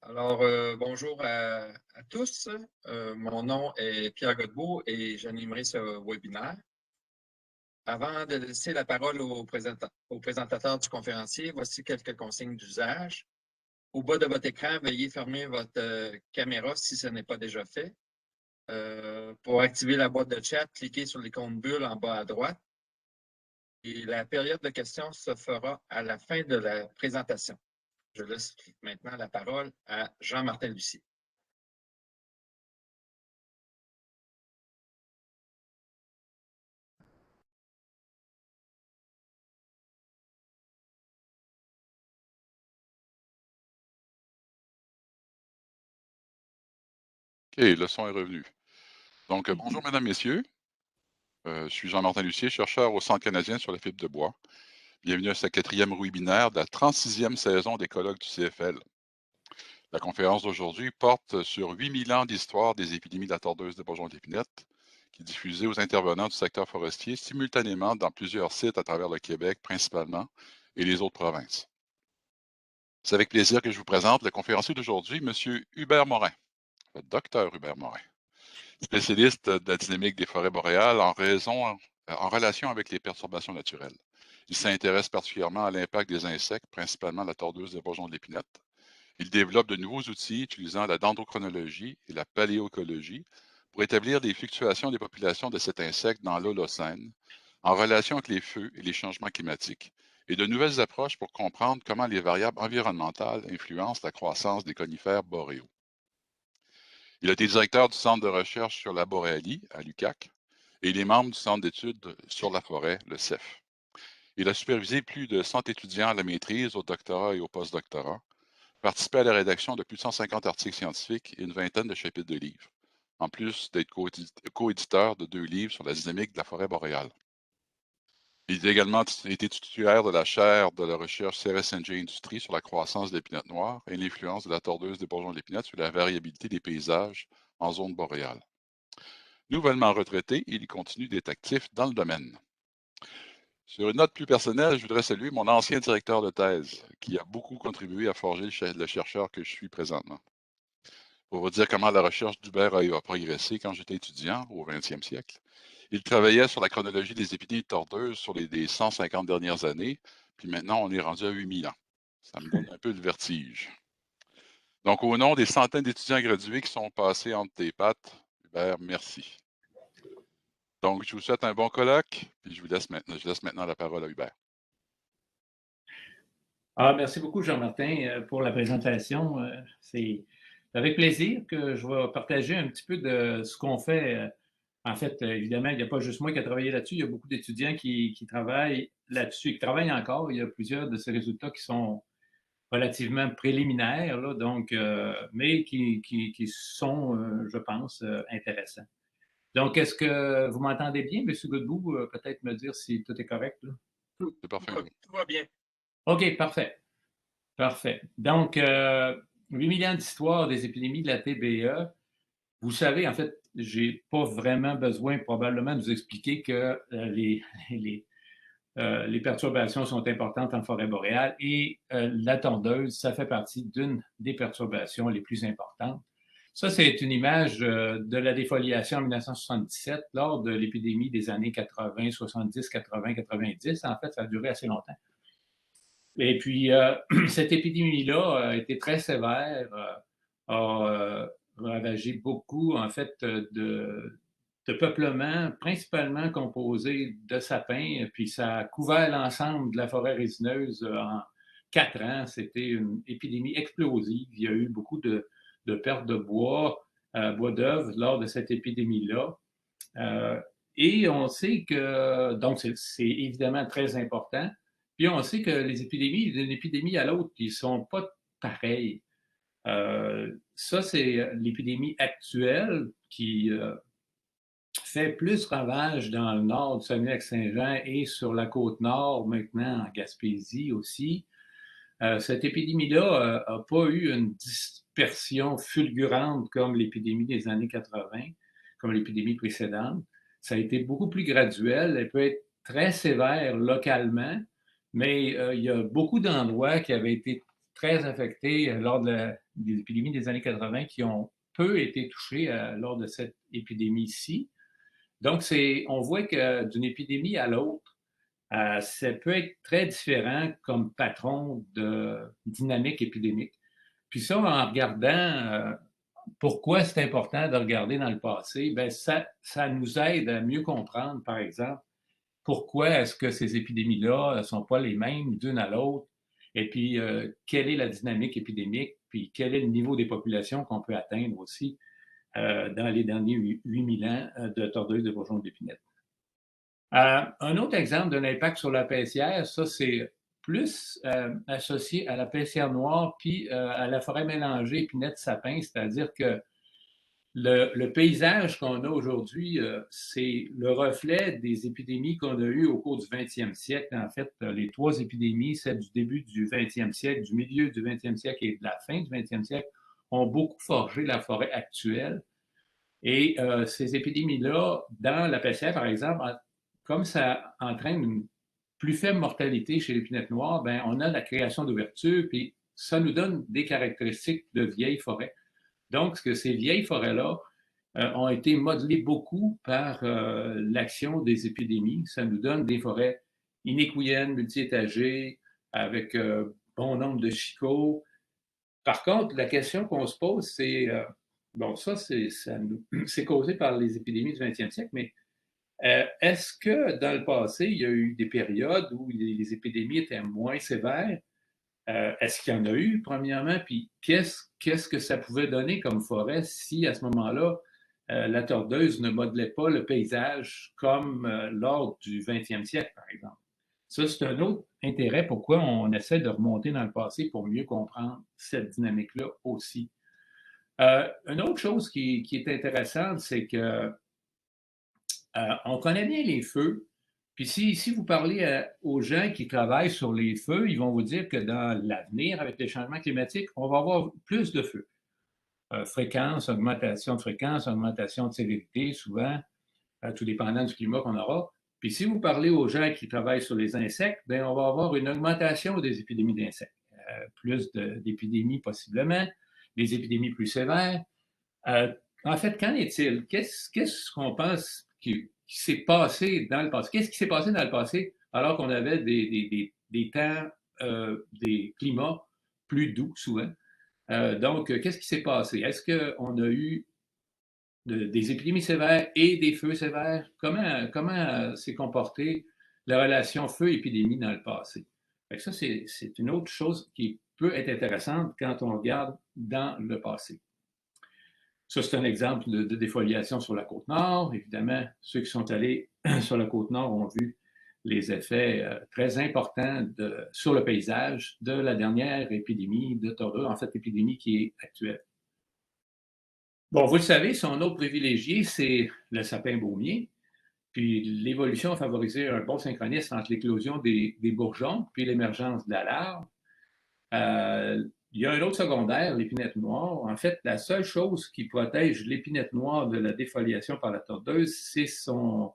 Bonjour à tous. Mon nom est Pierre Godbout et j'animerai ce webinaire. Avant de laisser la parole au présentateur du conférencier, voici quelques consignes d'usage. Au bas de votre écran, veuillez fermer votre caméra si ce n'est pas déjà fait. Pour activer la boîte de chat, cliquez sur l'icône bulle en bas à droite. Et la période de questions se fera à la fin de la présentation. Je laisse maintenant la parole à Jean-Martin Lucier. OK, le son est revenu. Donc, bonjour mesdames, messieurs. Je suis Jean-Martin Lucier, chercheur au Centre canadien sur la fibre de bois. Bienvenue à ce 4e webinaire de la 36e saison des colloques du CFL. La conférence d'aujourd'hui porte sur 8000 ans d'histoire des épidémies de la tordeuse de bourgeon d'épinette, qui est diffusée aux intervenants du secteur forestier simultanément dans plusieurs sites à travers le Québec principalement et les autres provinces. C'est avec plaisir que je vous présente le conférencier d'aujourd'hui, M. Hubert Morin, le docteur Hubert Morin, spécialiste de la dynamique des forêts boréales en relation avec les perturbations naturelles. Il s'intéresse particulièrement à l'impact des insectes, principalement la tordeuse des bourgeons de l'épinette. Il développe de nouveaux outils utilisant la dendrochronologie et la paléoécologie pour établir des fluctuations des populations de cet insecte dans l'Holocène, en relation avec les feux et les changements climatiques, et de nouvelles approches pour comprendre comment les variables environnementales influencent la croissance des conifères boréaux. Il a été directeur du Centre de recherche sur la boréalie à l'UQAC et il est membre du Centre d'études sur la forêt, le CEF. Il a supervisé plus de 100 étudiants à la maîtrise, au doctorat et au postdoctorat, participé à la rédaction de plus de 150 articles scientifiques et une vingtaine de chapitres de livres, en plus d'être coéditeur de 2 livres sur la dynamique de la forêt boréale. Il a également été titulaire de la chaire de la recherche CRSNG Industrie sur la croissance de l'épinette noire et l'influence de la tordeuse des bourgeons de l'épinette sur la variabilité des paysages en zone boréale. Nouvellement retraité, il continue d'être actif dans le domaine. Sur une note plus personnelle, je voudrais saluer mon ancien directeur de thèse, qui a beaucoup contribué à forger le chercheur que je suis présentement. Pour vous dire comment la recherche d'Hubert a progressé quand j'étais étudiant au 20e siècle, il travaillait sur la chronologie des épidémies tordeuses sur les 150 dernières années, puis maintenant on est rendu à 8000 ans. Ça me donne un peu de vertige. Donc, au nom des centaines d'étudiants gradués qui sont passés entre tes pattes, Hubert, merci. Donc, je vous souhaite un bon colloque, puis je laisse maintenant la parole à Hubert. Merci beaucoup, Jean-Martin, pour la présentation. C'est avec plaisir que je vais partager un petit peu de ce qu'on fait. En fait, évidemment, il n'y a pas juste moi qui a travaillé là-dessus. Il y a beaucoup d'étudiants qui travaillent là-dessus et qui travaillent encore. Il y a plusieurs de ces résultats qui sont relativement préliminaires, là, donc, mais qui sont, je pense, intéressants. Donc, est-ce que vous m'entendez bien, M. Godbout? Peut-être me dire si tout est correct, là? C'est parfait. Tout va bien. OK, parfait. Parfait. Donc, 8000 ans d'histoire des épidémies de la TBE. Vous savez, en fait, j'ai pas vraiment besoin probablement de vous expliquer que les perturbations sont importantes en forêt boréale et la tondeuse, ça fait partie d'une des perturbations les plus importantes. Ça, c'est une image de la défoliation en 1977 lors de l'épidémie des années 80, 70, 80, 90. En fait, ça a duré assez longtemps. Et puis, cette épidémie-là a été très sévère, a ravagé beaucoup, en fait, de peuplements, principalement composés de sapins, puis ça a couvert l'ensemble de la forêt résineuse en 4 ans. C'était une épidémie explosive. Il y a eu beaucoup de pertes de bois, bois d'œuvre lors de cette épidémie-là. Et on sait que, donc, c'est évidemment très important. Puis on sait que les épidémies, d'une épidémie à l'autre, ils ne sont pas pareils. Ça, c'est l'épidémie actuelle qui fait plus ravage dans le nord du Saguenay-Lac-Saint-Jean et sur la côte nord, maintenant en Gaspésie aussi. Cette épidémie-là n'a pas eu une dispersion fulgurante comme l'épidémie des années 80, comme l'épidémie précédente. Ça a été beaucoup plus graduel. Elle peut être très sévère localement, mais il y a beaucoup d'endroits qui avaient été très affectés lors des épidémies des années 80 qui ont peu été touchés lors de cette épidémie-ci. Donc, on voit que d'une épidémie à l'autre, ça peut être très différent comme patron de dynamique épidémique. Puis ça, en regardant pourquoi c'est important de regarder dans le passé, bien, ça nous aide à mieux comprendre, par exemple, pourquoi est-ce que ces épidémies-là ne sont pas les mêmes d'une à l'autre, et puis quelle est la dynamique épidémique, puis quel est le niveau des populations qu'on peut atteindre aussi dans les derniers 8000 ans de tordeuses de bourgeons d'épinette. Un autre exemple d'un impact sur la paissière, ça c'est plus associé à la paissière noire puis à la forêt mélangée épinette-sapin, c'est-à-dire que le paysage qu'on a aujourd'hui, c'est le reflet des épidémies qu'on a eues au cours du 20e siècle. En fait, les 3 épidémies, celles du début du 20e siècle, du milieu du 20e siècle et de la fin du 20e siècle, ont beaucoup forgé la forêt actuelle. Et ces épidémies-là, dans la paissière, par exemple, comme ça entraîne une plus faible mortalité chez l'épinette noire, ben, on a la création d'ouvertures, puis ça nous donne des caractéristiques de vieilles forêts. Donc, ces vieilles forêts-là ont été modelées beaucoup par l'action des épidémies. Ça nous donne des forêts inéquoyennes, multi-étagées, avec bon nombre de chicots. Par contre, la question qu'on se pose, c'est, bon, ça, c'est causé par les épidémies du 20e siècle, mais est-ce que dans le passé, il y a eu des périodes où les épidémies étaient moins sévères? Est-ce qu'il y en a eu, premièrement? Puis qu'est-ce que ça pouvait donner comme forêt si, à ce moment-là, la tordeuse ne modelait pas le paysage comme lors du 20e siècle, par exemple? Ça, c'est un autre intérêt pourquoi on essaie de remonter dans le passé pour mieux comprendre cette dynamique-là aussi. Une autre chose qui est intéressante, c'est que on connaît bien les feux. Puis si vous parlez aux gens qui travaillent sur les feux, ils vont vous dire que dans l'avenir, avec les changements climatiques, on va avoir plus de feux. Fréquence, augmentation de fréquence, augmentation de sévérité, souvent, tout dépendant du climat qu'on aura. Puis si vous parlez aux gens qui travaillent sur les insectes, bien, on va avoir une augmentation des épidémies d'insectes. Plus d'épidémies possiblement, des épidémies plus sévères. En fait, qu'en est-il? Qu'est-ce qu'on pense qui s'est passé dans le passé? Qu'est-ce qui s'est passé dans le passé alors qu'on avait des temps, des climats plus doux souvent? Donc, qu'est-ce qui s'est passé? Est-ce qu'on a eu des épidémies sévères et des feux sévères? Comment s'est comportée la relation feu-épidémie dans le passé? Ça, c'est une autre chose qui peut être intéressante quand on regarde dans le passé. Ça, c'est un exemple de défoliation sur la Côte-Nord. Évidemment, ceux qui sont allés sur la Côte-Nord ont vu les effets très importants sur le paysage de la dernière épidémie de tordeux, en fait, l'épidémie qui est actuelle. Bon, vous le savez, son autre privilégié, c'est le sapin baumier. Puis l'évolution a favorisé un bon synchronisme entre l'éclosion des bourgeons puis l'émergence de la larve. Il y a un autre secondaire, l'épinette noire. En fait, la seule chose qui protège l'épinette noire de la défoliation par la tordeuse, c'est son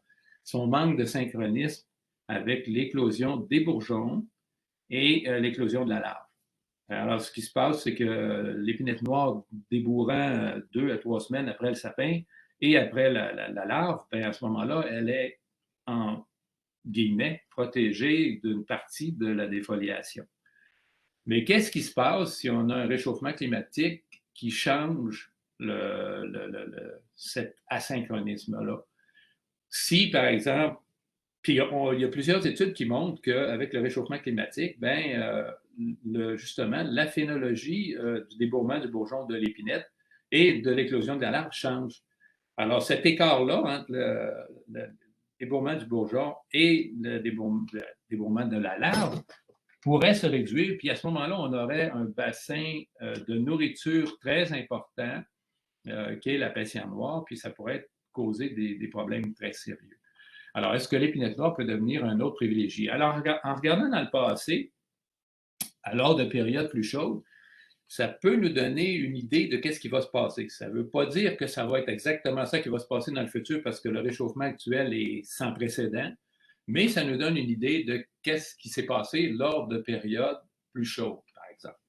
manque de synchronisme avec l'éclosion des bourgeons et l'éclosion de la larve. Alors, ce qui se passe, c'est que l'épinette noire débourrant 2 à 3 semaines après le sapin et après la larve, bien, à ce moment-là, elle est en guillemets protégée d'une partie de la défoliation. Mais qu'est-ce qui se passe si on a un réchauffement climatique qui change cet asynchronisme-là? Si, par exemple, puis il y a plusieurs études qui montrent qu'avec le réchauffement climatique, ben, justement, la phénologie du débourrement du bourgeon de l'épinette et de l'éclosion de la larve change. Alors, cet écart-là entre le débourrement du bourgeon et le débourrement de la larve pourrait se réduire, puis à ce moment-là, on aurait un bassin de nourriture très important qui est la paissière noire, puis ça pourrait causer des problèmes très sérieux. Alors, est-ce que l'épinette noire peut devenir un autre privilégié? Alors, en regardant dans le passé, lors de périodes plus chaudes, ça peut nous donner une idée de qu'est-ce qui va se passer. Ça ne veut pas dire que ça va être exactement ça qui va se passer dans le futur parce que le réchauffement actuel est sans précédent, mais ça nous donne une idée de qu'est-ce qui s'est passé lors de périodes plus chaudes, par exemple.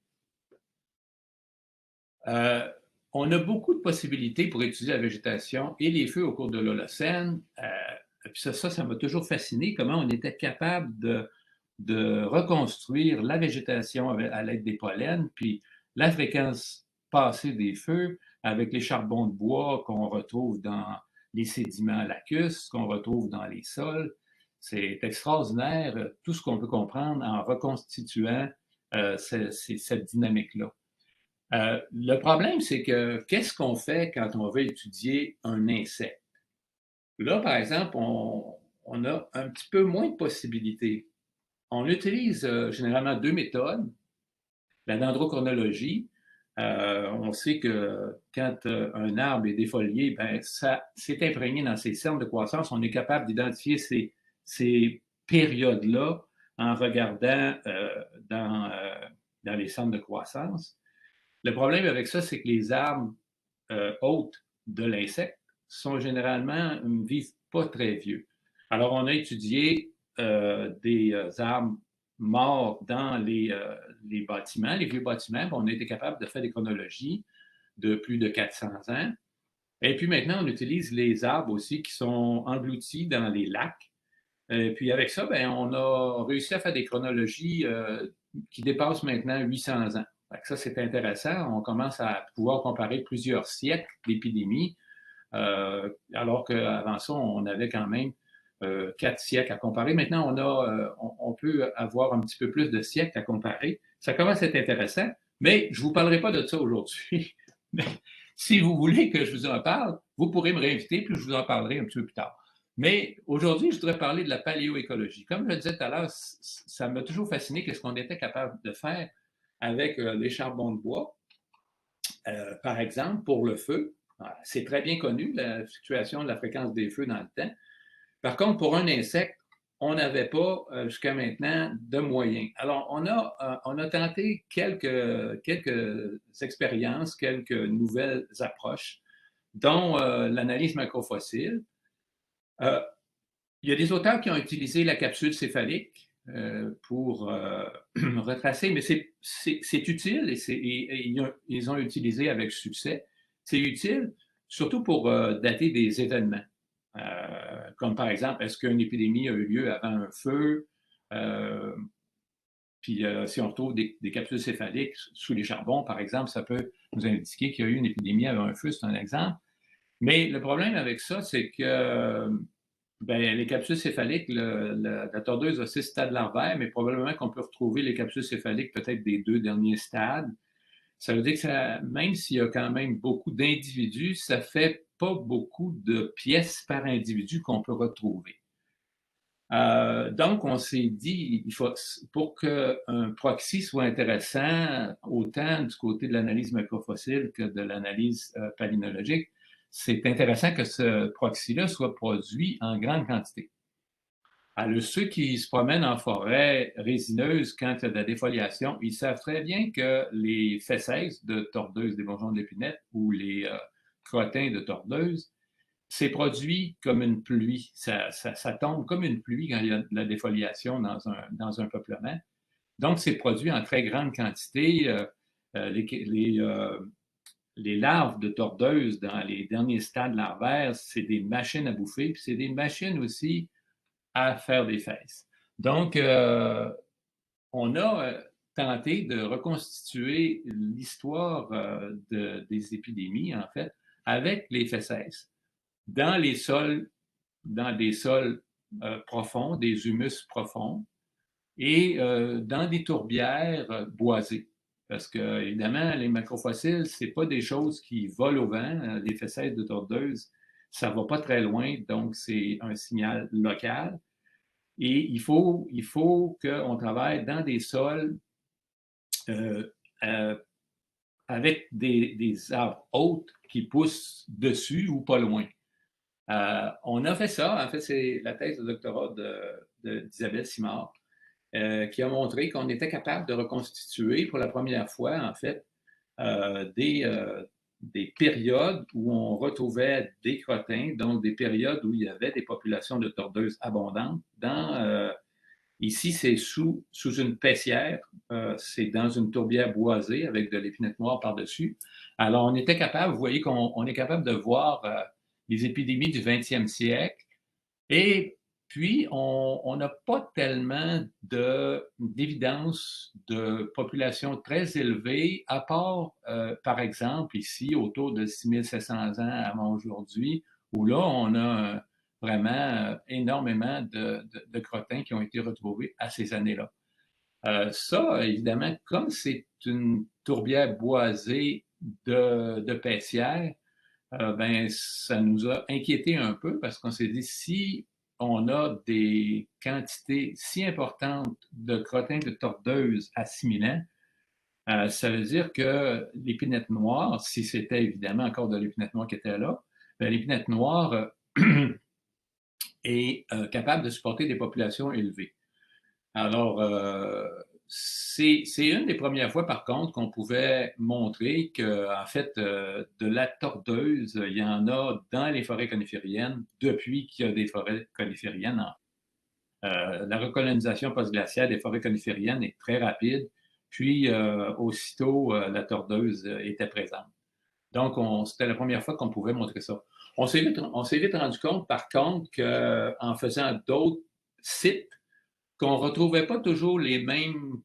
On a beaucoup de possibilités pour étudier la végétation et les feux au cours de l'Holocène. Puis ça m'a toujours fasciné, comment on était capable de reconstruire la végétation à l'aide des pollens, puis la fréquence passée des feux avec les charbons de bois qu'on retrouve dans les sédiments lacustres, qu'on retrouve dans les sols. C'est extraordinaire, tout ce qu'on peut comprendre en reconstituant cette dynamique-là. Le problème, c'est que qu'est-ce qu'on fait quand on veut étudier un insecte? Là, par exemple, on a un petit peu moins de possibilités. On utilise généralement deux méthodes. La dendrochronologie, on sait que quand un arbre est défolié, ben, ça s'est imprégné dans ses cernes de croissance. On est capable d'identifier ces périodes-là en regardant dans les cernes de croissance. Le problème avec ça, c'est que les arbres hôtes de l'insecte ne vivent pas très vieux. Alors, on a étudié des arbres morts dans les bâtiments, les vieux bâtiments, puis on a été capable de faire des chronologies de plus de 400 ans. Et puis maintenant, on utilise les arbres aussi qui sont engloutis dans les lacs. Et puis avec ça, ben, on a réussi à faire des chronologies qui dépassent maintenant 800 ans. Ça, c'est intéressant. On commence à pouvoir comparer plusieurs siècles d'épidémies, alors qu'avant ça, on avait quand même 4 siècles à comparer. Maintenant, on peut avoir un petit peu plus de siècles à comparer. Ça commence à être intéressant, mais je ne vous parlerai pas de ça aujourd'hui. Mais si vous voulez que je vous en parle, vous pourrez me réinviter, puis je vous en parlerai un petit peu plus tard. Mais aujourd'hui, je voudrais parler de la paléoécologie. Comme je le disais tout à l'heure, ça m'a toujours fasciné qu'est-ce qu'on était capable de faire avec les charbons de bois. Par exemple, pour le feu, c'est très bien connu, la fluctuation de la fréquence des feux dans le temps. Par contre, pour un insecte, on n'avait pas jusqu'à maintenant de moyens. Alors, on a tenté quelques expériences, quelques nouvelles approches, dont l'analyse macrofossile. Il y a des auteurs qui ont utilisé la capsule céphalique pour retracer, mais c'est utile et ils ont utilisé avec succès. C'est utile surtout pour dater des événements. Comme par exemple, est-ce qu'une épidémie a eu lieu avant un feu? Puis si on retrouve des capsules céphaliques sous les charbons, par exemple, ça peut nous indiquer qu'il y a eu une épidémie avant un feu, c'est un exemple. Mais le problème avec ça, c'est que les capsules céphaliques, la tordeuse a 6 stades larvaires, mais probablement qu'on peut retrouver les capsules céphaliques peut-être des 2 derniers stades. Ça veut dire que même s'il y a quand même beaucoup d'individus, ça ne fait pas beaucoup de pièces par individu qu'on peut retrouver. Donc, on s'est dit, pour qu'un proxy soit intéressant, autant du côté de l'analyse macrofossile que de l'analyse palynologique, c'est intéressant que ce proxy-là soit produit en grande quantité. Alors, ceux qui se promènent en forêt résineuse quand il y a de la défoliation, ils savent très bien que les fesses de tordeuse des bourgeons d'épinette ou les crottins de tordeuse, c'est produit comme une pluie. Ça tombe comme une pluie quand il y a de la défoliation dans un peuplement. Donc, c'est produit en très grande quantité. Les larves de tordeuse dans les derniers stades larvaires, c'est des machines à bouffer, puis c'est des machines aussi à faire des fesses. Donc, on a tenté de reconstituer l'histoire des épidémies, en fait, avec les fesses dans des sols profonds, des humus profonds, et dans des tourbières boisées. Parce que, évidemment, les macrofossiles, ce n'est pas des choses qui volent au vent. Les fesses de tordeuse, ça ne va pas très loin, donc c'est un signal local. Et il faut qu'on travaille dans des sols avec des arbres hautes qui poussent dessus ou pas loin. On a fait ça. En fait, c'est la thèse de doctorat d'Isabelle Simard qui a montré qu'on était capable de reconstituer pour la première fois, en fait, des périodes où on retrouvait des crottins, donc des périodes où il y avait des populations de tordeuses abondantes. Ici, c'est sous une paissière c'est dans une tourbière boisée avec de l'épinette noire par-dessus. Alors, on était capable, vous voyez qu'on est capable de voir les épidémies du 20e siècle. Et puis, on n'a pas tellement d'évidence de population très élevée, à part, par exemple, ici, autour de 6700 ans avant aujourd'hui, où là, on a vraiment énormément de crottins qui ont été retrouvés à ces années-là. Ça, évidemment, comme c'est une tourbière boisée de paissières, ben, ça nous a inquiétés un peu parce qu'on s'est dit, si on a des quantités si importantes de crottins de tordeuse à 6000 ans, ça veut dire que l'épinette noire, si c'était évidemment encore de l'épinette noire qui était là, ben, l'épinette noire est capable de supporter des populations élevées. Alors, c'est une des premières fois, par contre, qu'on pouvait montrer qu'en fait, de la tordeuse, il y en a dans les forêts conifériennes depuis qu'il y a des forêts conifériennes. La recolonisation post-glaciaire des forêts conifériennes est très rapide, puis aussitôt, la tordeuse était présente. Donc, c'était la première fois qu'on pouvait montrer ça. On s'est vite rendu compte, par contre, qu'en faisant d'autres sites, qu'on ne retrouvait pas toujours les mêmes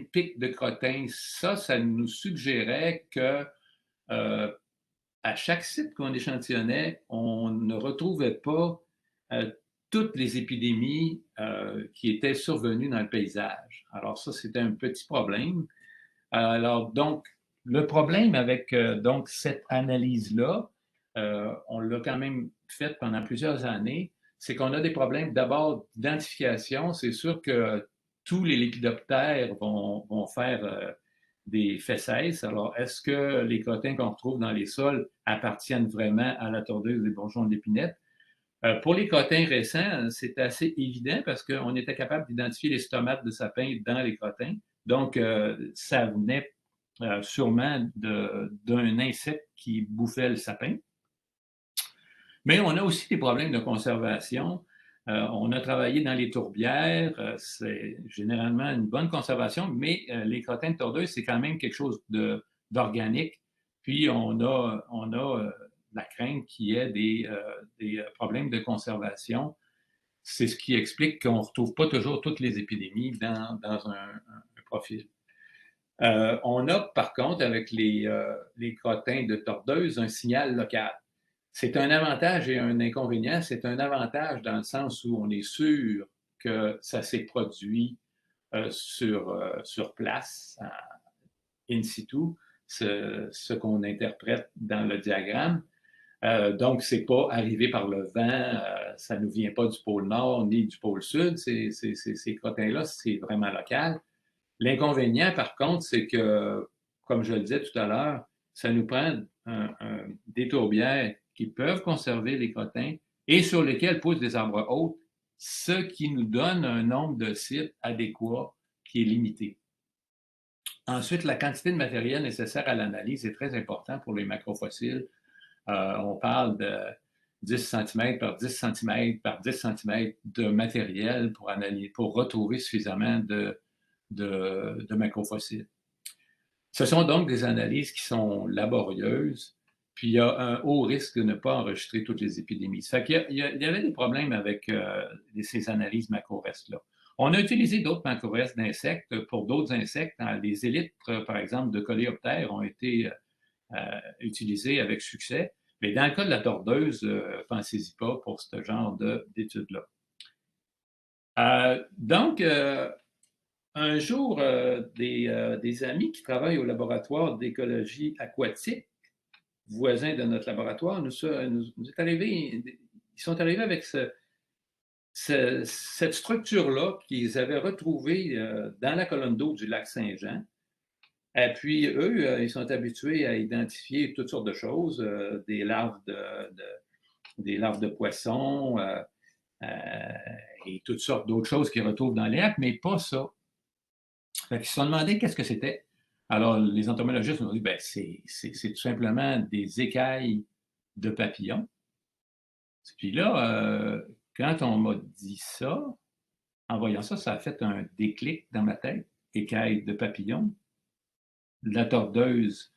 pics de crottins. Ça nous suggérait que à chaque site qu'on échantillonnait, on ne retrouvait pas toutes les épidémies qui étaient survenues dans le paysage. Alors ça, c'était un petit problème. Alors donc, le problème avec donc cette analyse-là, on l'a quand même faite pendant plusieurs années, c'est qu'on a des problèmes d'abord d'identification. C'est sûr que tous les lépidoptères vont faire des fesses. Alors, est-ce que les crottins qu'on retrouve dans les sols appartiennent vraiment à la tordeuse des bourgeons de l'épinette? Pour les crottins récents, c'est assez évident parce qu'on était capable d'identifier les stomates de sapin dans les crottins. Donc, ça venait sûrement d'un insecte qui bouffait le sapin. Mais on a aussi des problèmes de conservation. On a travaillé dans les tourbières. C'est généralement une bonne conservation, mais les crottins de tordeuse, c'est quand même quelque chose d'organique. Puis, on a la crainte qu'il y ait des problèmes de conservation. C'est ce qui explique qu'on ne retrouve pas toujours toutes les épidémies dans un profil. On a, par contre, avec les crottins de tordeuse, un signal local. C'est un avantage et un inconvénient. C'est un avantage dans le sens où on est sûr que ça s'est produit sur place, in situ, ce qu'on interprète dans le diagramme. Donc, c'est pas arrivé par le vent, ça ne nous vient pas du pôle Nord ni du pôle Sud. Ces crottins-là, c'est vraiment local. L'inconvénient, par contre, c'est que, comme je le disais tout à l'heure, ça nous prend des tourbières qui peuvent conserver les crottins et sur lesquels poussent des arbres hauts, ce qui nous donne un nombre de sites adéquats qui est limité. Ensuite, la quantité de matériel nécessaire à l'analyse est très importante pour les macrofossiles. On parle de 10 cm par 10 cm par 10 cm de matériel pour retrouver suffisamment de macrofossiles. Ce sont donc des analyses qui sont laborieuses, puis il y a un haut risque de ne pas enregistrer toutes les épidémies. Ça fait qu'il y avait des problèmes avec ces analyses macro-restes-là. On a utilisé d'autres macro-restes d'insectes pour d'autres insectes. Les élytres, par exemple, de coléoptères ont été utilisés avec succès. Mais dans le cas de la tordeuse, pensez-y pas pour ce genre d'études-là. Donc, un jour, des amis qui travaillent au laboratoire d'écologie aquatique, voisins de notre laboratoire, ils sont arrivés avec cette structure-là qu'ils avaient retrouvée dans la colonne d'eau du lac Saint-Jean. Et puis, eux, ils sont habitués à identifier toutes sortes de choses, des larves de poissons et toutes sortes d'autres choses qu'ils retrouvent dans les lacs, mais pas ça. Fait qu'ils se sont demandé qu'est-ce que c'était. Alors, les entomologistes nous ont dit, ben, c'est tout simplement des écailles de papillons. Puis là, quand on m'a dit ça, en voyant ça, ça a fait un déclic dans ma tête. écailles de papillon. La tordeuse,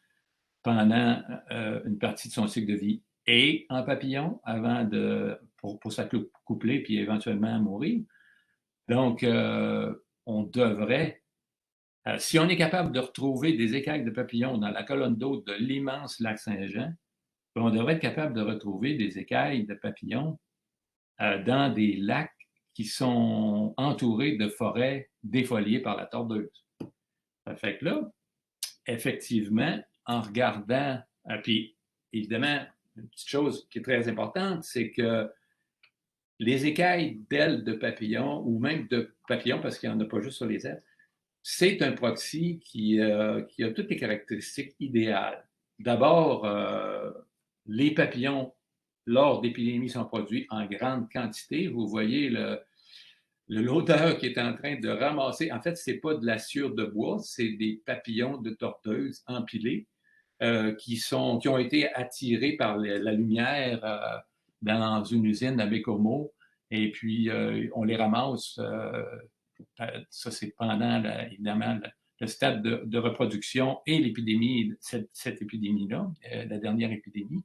pendant une partie de son cycle de vie, est en papillon pour s'accoupler puis éventuellement mourir. Donc, on devrait, si on est capable de retrouver des écailles de papillon dans la colonne d'eau de l'immense lac Saint-Jean, on devrait être capable de retrouver des écailles de papillons dans des lacs qui sont entourés de forêts défoliées par la tordeuse. Ça fait que là, effectivement, en regardant, puis évidemment, une petite chose qui est très importante, c'est que les écailles d'ailes de papillon, ou même de papillon, parce qu'il n'y en a pas juste sur les ailes, c'est un proxy qui a toutes les caractéristiques idéales. D'abord, les papillons, lors d'épidémies, sont produits en grande quantité. Vous voyez l'odeur qui est en train de ramasser. En fait, ce n'est pas de la sciure de bois, c'est des papillons de tordeuse empilés qui ont été attirés par la lumière dans une usine à Bécomo. Et puis, on les ramasse. Ça, c'est pendant, évidemment, le stade de reproduction et l'épidémie, cette épidémie-là, la dernière épidémie.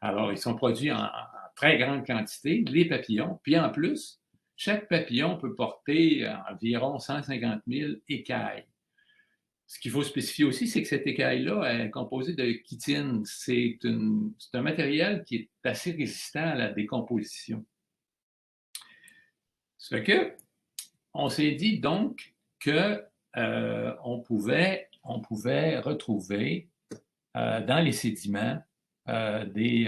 Alors, ils sont produits en très grande quantité, les papillons. Puis en plus, chaque papillon peut porter environ 150 000 écailles. Ce qu'il faut spécifier aussi, c'est que cette écaille-là est composée de chitine. C'est un matériel qui est assez résistant à la décomposition. Ce fait que on s'est dit donc que on pouvait retrouver dans les sédiments des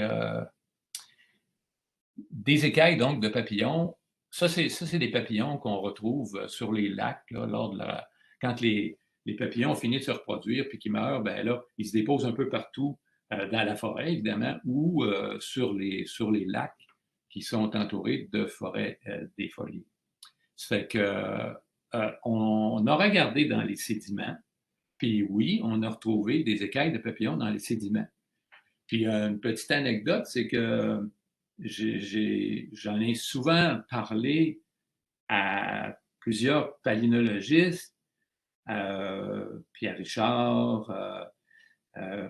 écailles donc de papillons. Ça, c'est des papillons qu'on retrouve sur les lacs là, quand les papillons finissent de se reproduire puis qu'ils meurent, ben là, ils se déposent un peu partout dans la forêt, évidemment, ou sur les lacs qui sont entourés de forêts défoliées. Ça fait que on a regardé dans les sédiments, puis oui, on a retrouvé des écailles de papillons dans les sédiments. Puis une petite anecdote, c'est que j'en ai souvent parlé à plusieurs palynologistes, Pierre Richard,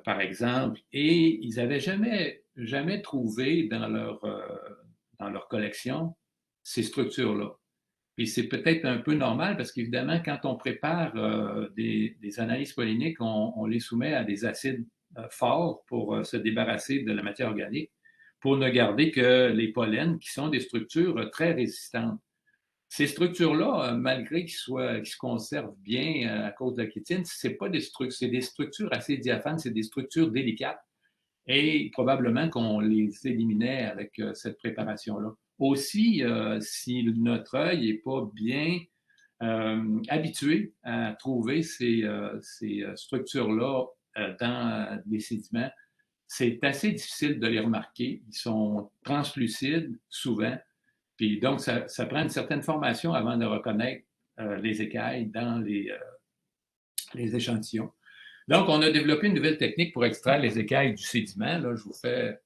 par exemple, et ils n'avaient jamais trouvé dans leur collection ces structures-là. Puis c'est peut-être un peu normal parce qu'évidemment, quand on prépare des analyses polliniques, on les soumet à des acides forts pour se débarrasser de la matière organique, pour ne garder que les pollens, qui sont des structures très résistantes. Ces structures-là, malgré qu'ils se conservent bien à cause de la chitine, c'est des structures assez diaphanes, c'est des structures délicates. Et probablement qu'on les éliminait avec cette préparation-là. Aussi, si notre œil n'est pas bien habitué à trouver ces structures-là dans des sédiments, c'est assez difficile de les remarquer. Ils sont translucides souvent. Puis donc, ça prend une certaine formation avant de reconnaître les écailles dans les échantillons. Donc, on a développé une nouvelle technique pour extraire les écailles du sédiment. Là, je vous fais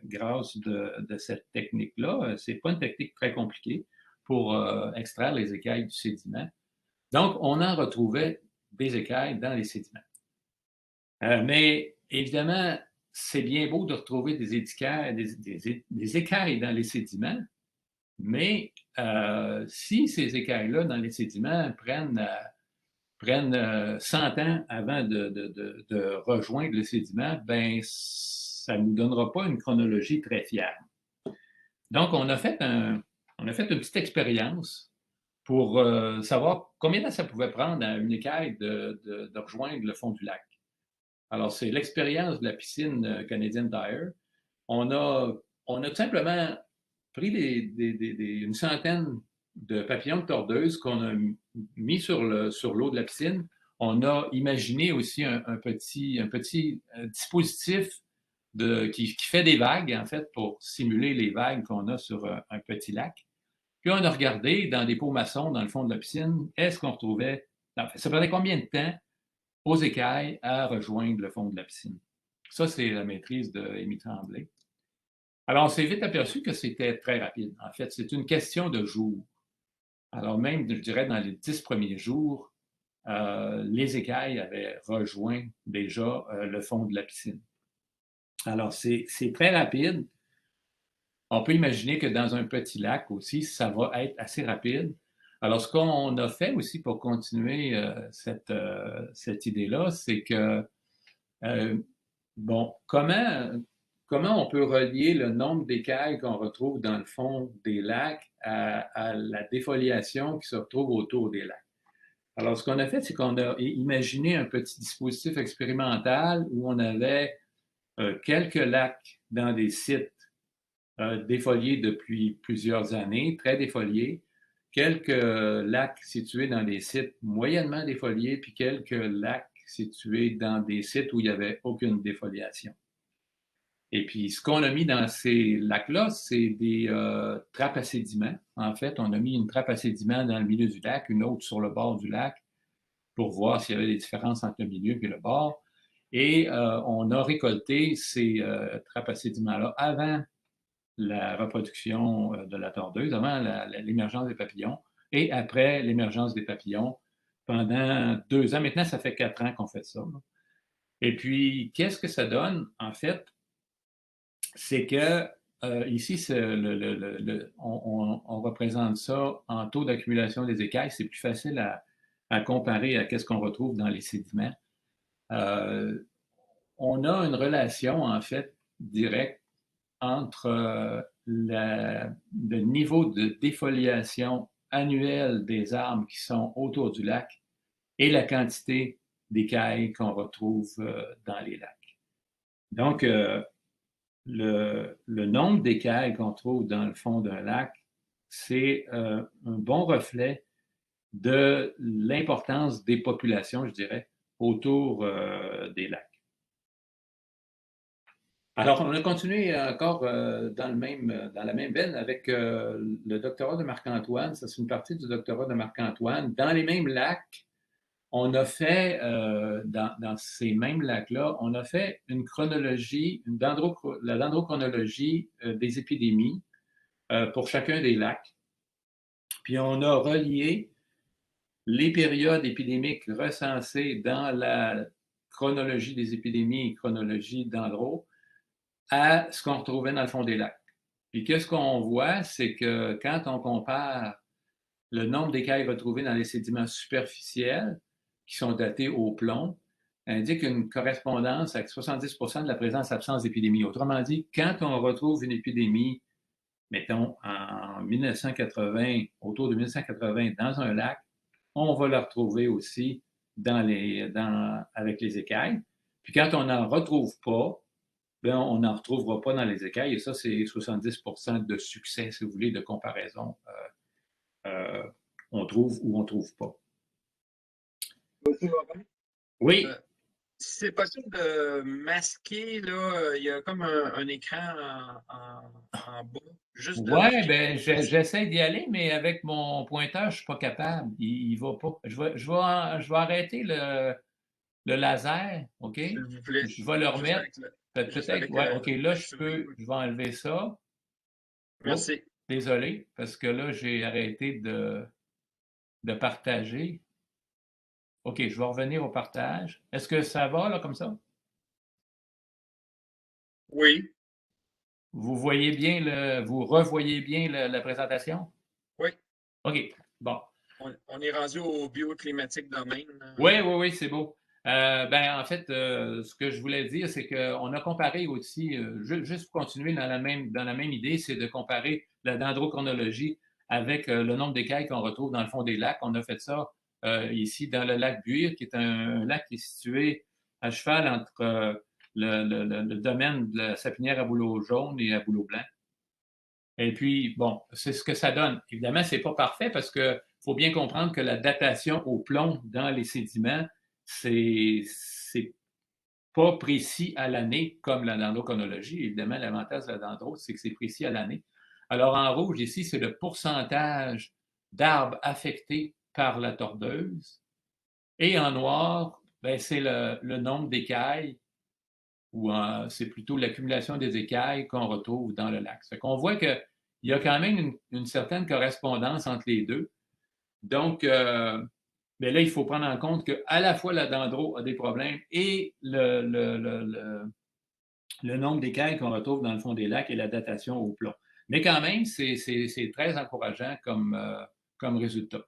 grâce de cette technique-là. Ce n'est pas une technique très compliquée pour extraire les écailles du sédiment. Donc, on en retrouvait des écailles dans les sédiments. Mais évidemment, c'est bien beau de retrouver des écailles dans les sédiments, mais si ces écailles-là dans les sédiments prennent 100 ans avant de rejoindre le sédiment, ben ça ne nous donnera pas une chronologie très fiable. Donc, on a fait une petite expérience pour savoir combien de temps ça pouvait prendre à une écaille de rejoindre le fond du lac. Alors, c'est l'expérience de la piscine Canadian Tire. On a tout simplement pris une centaine de papillons de tordeuse qu'on a mis sur l'eau de la piscine. On a imaginé aussi un petit dispositif qui fait des vagues, en fait, pour simuler les vagues qu'on a sur un petit lac. Puis on a regardé dans des pots maçons dans le fond de la piscine, est-ce qu'on retrouvait... ça prenait combien de temps aux écailles à rejoindre le fond de la piscine? Ça, c'est la maîtrise d'Émile Tremblay. Alors, on s'est vite aperçu que c'était très rapide. En fait, c'est une question de jours. Alors même, je dirais, dans les 10 premiers jours, les écailles avaient rejoint déjà le fond de la piscine. Alors, c'est très rapide. On peut imaginer que dans un petit lac aussi, ça va être assez rapide. Alors, ce qu'on a fait aussi pour continuer cette idée-là, c'est que, bon, comment on peut relier le nombre d'écailles qu'on retrouve dans le fond des lacs à la défoliation qui se retrouve autour des lacs? Alors, ce qu'on a fait, c'est qu'on a imaginé un petit dispositif expérimental où on avait quelques lacs dans des sites défoliés depuis plusieurs années, très défoliés, quelques lacs situés dans des sites moyennement défoliés, puis quelques lacs situés dans des sites où il n'y avait aucune défoliation. Et puis, ce qu'on a mis dans ces lacs-là, c'est des trappes à sédiments. En fait, on a mis une trappe à sédiments dans le milieu du lac, une autre sur le bord du lac, pour voir s'il y avait des différences entre le milieu et le bord. Et on a récolté ces trappes à sédiments-là avant la reproduction de la tordeuse, avant l'émergence des papillons, et après l'émergence des papillons pendant 2 ans. Maintenant, ça fait 4 ans qu'on fait ça. Et puis, qu'est-ce que ça donne? En fait, c'est que ici, on représente ça en taux d'accumulation des écailles. C'est plus facile à comparer à ce qu'on retrouve dans les sédiments. On a une relation, en fait, directe entre le niveau de défoliation annuelle des arbres qui sont autour du lac et la quantité d'écailles qu'on retrouve dans les lacs. Donc, le nombre d'écailles qu'on trouve dans le fond d'un lac, c'est un bon reflet de l'importance des populations, je dirais, autour des lacs. Alors, on a continué encore dans la même veine avec le doctorat de Marc-Antoine. Ça, c'est une partie du doctorat de Marc-Antoine. Dans les mêmes lacs, on a fait, dans ces mêmes lacs-là, on a fait une chronologie, la dendrochronologie des épidémies pour chacun des lacs. Puis, on a relié les périodes épidémiques recensées dans la chronologie des épidémies, chronologie dendro, à ce qu'on retrouvait dans le fond des lacs. Puis qu'est-ce qu'on voit, c'est que quand on compare le nombre d'écailles retrouvées dans les sédiments superficiels, qui sont datés au plomb, indique une correspondance avec 70% de la présence-absence d'épidémie. Autrement dit, quand on retrouve une épidémie, mettons en 1980, autour de 1980, dans un lac, on va la retrouver aussi avec les écailles. Puis quand on n'en retrouve pas, bien, on n'en retrouvera pas dans les écailles. Et ça, c'est 70% de succès, si vous voulez, de comparaison. On trouve ou on ne trouve pas. Oui. Si c'est possible de masquer, là, il y a comme un écran en bas. Oui, bien, j'essaie d'y aller, mais avec mon pointeur, je ne suis pas capable. Il ne va pas. Je vais arrêter le laser, OK? S'il vous plaît. Je vais le remettre. Peut-être, ouais, OK, là, je vais enlever ça. Merci. Oh, désolé, parce que là, j'ai arrêté de partager. OK, je vais revenir au partage. Est-ce que ça va, là, comme ça? Oui. Vous revoyez bien la présentation? Oui. OK, bon. On est rendu au bioclimatique domaine. Oui, c'est beau. En fait, ce que je voulais dire, c'est qu'on a comparé aussi, juste pour continuer dans la même idée, c'est de comparer la dendrochronologie avec le nombre d'écailles qu'on retrouve dans le fond des lacs. On a fait ça ici dans le lac Buire, qui est un lac qui est situé à cheval entre le domaine de la sapinière à bouleau jaune et à bouleau blanc. Et puis, bon, c'est ce que ça donne. Évidemment, c'est pas parfait parce que faut bien comprendre que la datation au plomb dans les sédiments, c'est pas précis à l'année comme la dendrochronologie. Évidemment, l'avantage de la dendro, c'est que c'est précis à l'année. Alors, en rouge, ici, c'est le pourcentage d'arbres affectés par la tordeuse. Et en noir, ben, c'est le nombre d'écailles, ou c'est plutôt l'accumulation des écailles qu'on retrouve dans le lac. C'est qu'on voit qu'il y a quand même une certaine correspondance entre les deux. Donc, Mais là, il faut prendre en compte qu'à la fois la dendro a des problèmes et le nombre d'écailles qu'on retrouve dans le fond des lacs et la datation au plomb. Mais quand même, c'est très encourageant comme résultat.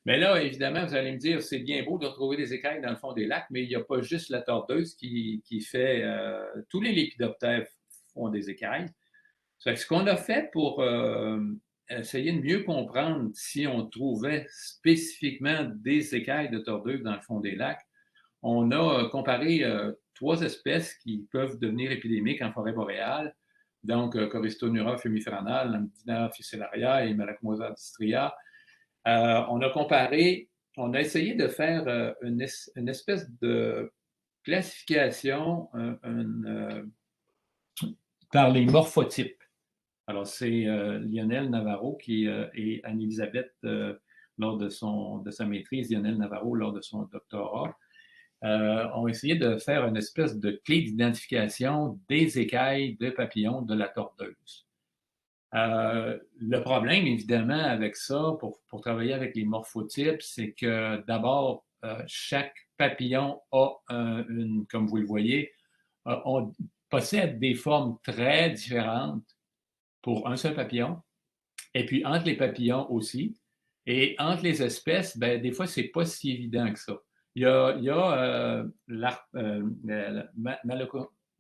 Mais là, évidemment, vous allez me dire, c'est bien beau de retrouver des écailles dans le fond des lacs, mais il n'y a pas juste la tordeuse qui fait... tous les lépidoptères font des écailles. Ce qu'on a fait pour essayer de mieux comprendre si on trouvait spécifiquement des écailles de tordeuse dans le fond des lacs, on a comparé 3 espèces qui peuvent devenir épidémiques en forêt boréale, donc Coristonura fumifranal, Lambdina ficellaria et Malacomosa distria. On a essayé de faire une espèce de classification par les morphotypes. Alors, c'est Lionel Navarro et Anne-Elisabeth, lors de sa maîtrise, Lionel Navarro, lors de son doctorat, ont essayé de faire une espèce de clé d'identification des écailles de papillons de la tordeuse. Le problème, évidemment, avec ça, pour travailler avec les morphotypes, c'est que d'abord, chaque papillon a comme vous le voyez, possède des formes très différentes pour un seul papillon, et puis entre les papillons aussi, et entre les espèces, ben, des fois, c'est pas si évident que ça. Il y a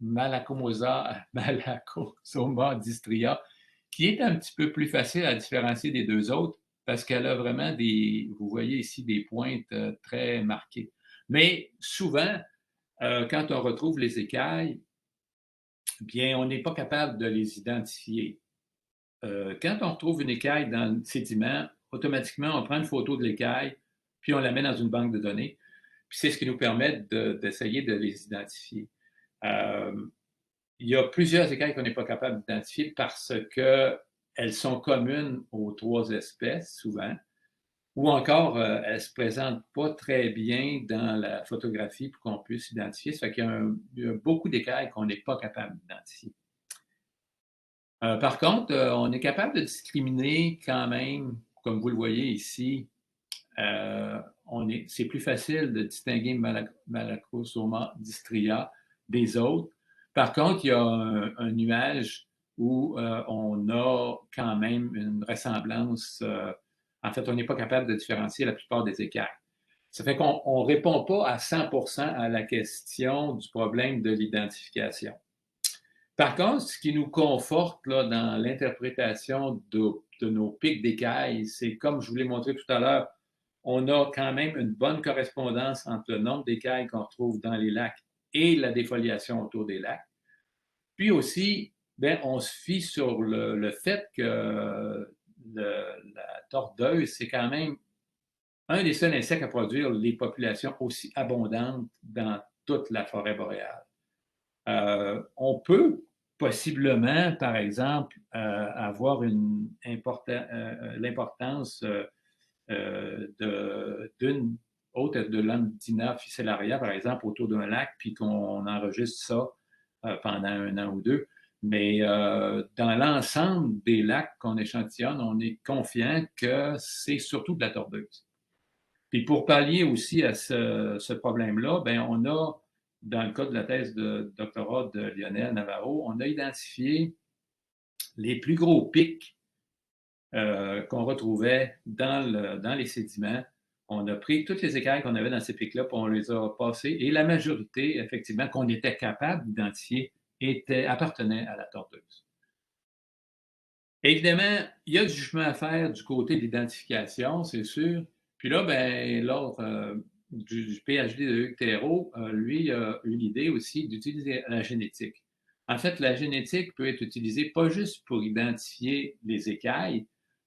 Malacomosoma distria, qui est un petit peu plus facile à différencier des deux autres parce qu'elle a vraiment vous voyez ici, des pointes très marquées. Mais souvent, quand on retrouve les écailles, bien, on n'est pas capable de les identifier. Quand on retrouve une écaille dans le sédiment, automatiquement, on prend une photo de l'écaille, puis on la met dans une banque de données. Puis c'est ce qui nous permet d'essayer de les identifier. Il y a plusieurs écailles qu'on n'est pas capable d'identifier parce qu'elles sont communes aux 3 espèces, souvent, ou encore elles ne se présentent pas très bien dans la photographie pour qu'on puisse identifier. Ça fait qu'il y a beaucoup d'écailles qu'on n'est pas capable d'identifier. Par contre, on est capable de discriminer quand même, comme vous le voyez ici, c'est plus facile de distinguer Malacosoma distria des autres. Par contre, il y a un nuage où on a quand même une ressemblance. En fait, on n'est pas capable de différencier la plupart des écailles. Ça fait qu'on ne répond pas à 100% à la question du problème de l'identification. Par contre, ce qui nous conforte là, dans l'interprétation de nos pics d'écailles, c'est comme je vous l'ai montré tout à l'heure, on a quand même une bonne correspondance entre le nombre d'écailles qu'on retrouve dans les lacs et la défoliation autour des lacs. Puis aussi, ben, on se fie sur le fait que la tordeuse, c'est quand même un des seuls insectes à produire les populations aussi abondantes dans toute la forêt boréale. On peut possiblement, par exemple, avoir l'importance d'une autre de Lambdina ficellaria, par exemple, autour d'un lac, puis qu'on enregistre ça pendant 1 an ou 2. Mais dans l'ensemble des lacs qu'on échantillonne, on est confiant que c'est surtout de la tordeuse. Puis pour pallier aussi à ce problème-là, ben on a, dans le cas de la thèse de doctorat de Lionel Navarro, on a identifié les plus gros pics qu'on retrouvait dans les sédiments. On a pris toutes les écailles qu'on avait dans ces pics-là, puis on les a passés, et la majorité, effectivement, qu'on était capable d'identifier, appartenait à la tordeuse. Évidemment, il y a du jugement à faire du côté de l'identification, c'est sûr. Puis là, ben, lors du PhD de Hugues Thérault, lui a eu l'idée aussi d'utiliser la génétique. En fait, la génétique peut être utilisée pas juste pour identifier les écailles,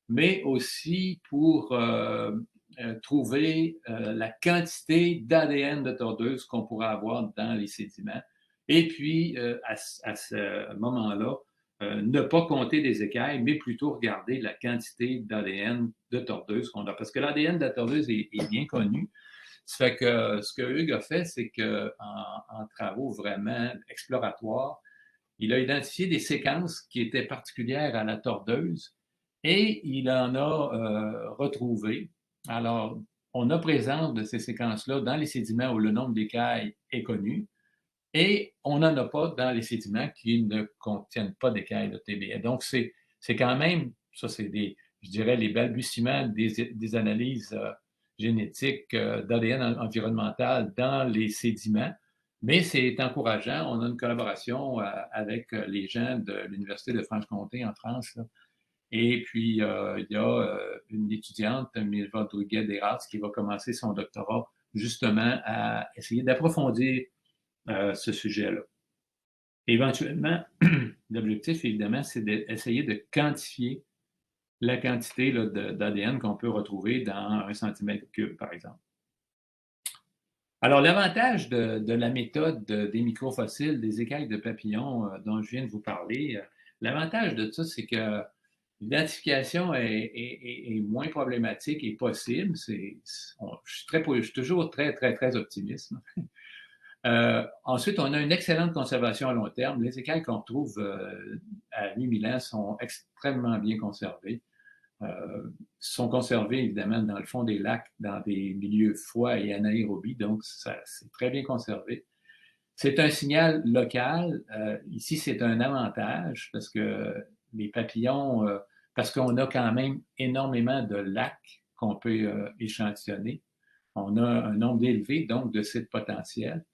mais aussi pour trouver la quantité d'ADN de tordeuse qu'on pourrait avoir dans les sédiments. Et puis, à ce moment-là, ne pas compter des écailles, mais plutôt regarder la quantité d'ADN de tordeuse qu'on a. Parce que l'ADN de la tordeuse est bien connu. Ça fait que ce que Hugues a fait, c'est qu'en travaux vraiment exploratoires, il a identifié des séquences qui étaient particulières à la tordeuse et il en a retrouvé. Alors, on a présence de ces séquences-là dans les sédiments où le nombre d'écailles est connu, et on n'en a pas dans les sédiments qui ne contiennent pas d'écailles de TBA. Donc, c'est quand même, ça c'est je dirais, les balbutiements des analyses génétiques d'ADN environnemental dans les sédiments, mais c'est encourageant. On a une collaboration avec les gens de l'Université de Franche-Comté en France, là. Et puis, il y a une étudiante, Milva Rodriguez-Desras, qui va commencer son doctorat justement à essayer d'approfondir ce sujet-là. Éventuellement, l'objectif, évidemment, c'est d'essayer de quantifier la quantité d'ADN qu'on peut retrouver dans 1 cm3, par exemple. Alors, l'avantage de la méthode des microfossiles, des écailles de papillons dont je viens de vous parler, l'avantage de ça, c'est que l'identification est moins problématique et possible. Je suis toujours très, très, très optimiste. Ensuite, on a une excellente conservation à long terme. Les écailles qu'on retrouve à 8000 ans sont extrêmement bien conservées. Sont conservées évidemment dans le fond des lacs, dans des milieux froids et anaérobies, donc c'est très bien conservé. C'est un signal local. Ici, c'est un avantage parce que les papillons, parce qu'on a quand même énormément de lacs qu'on peut échantillonner. On a un nombre élevé, donc, de sites potentiels.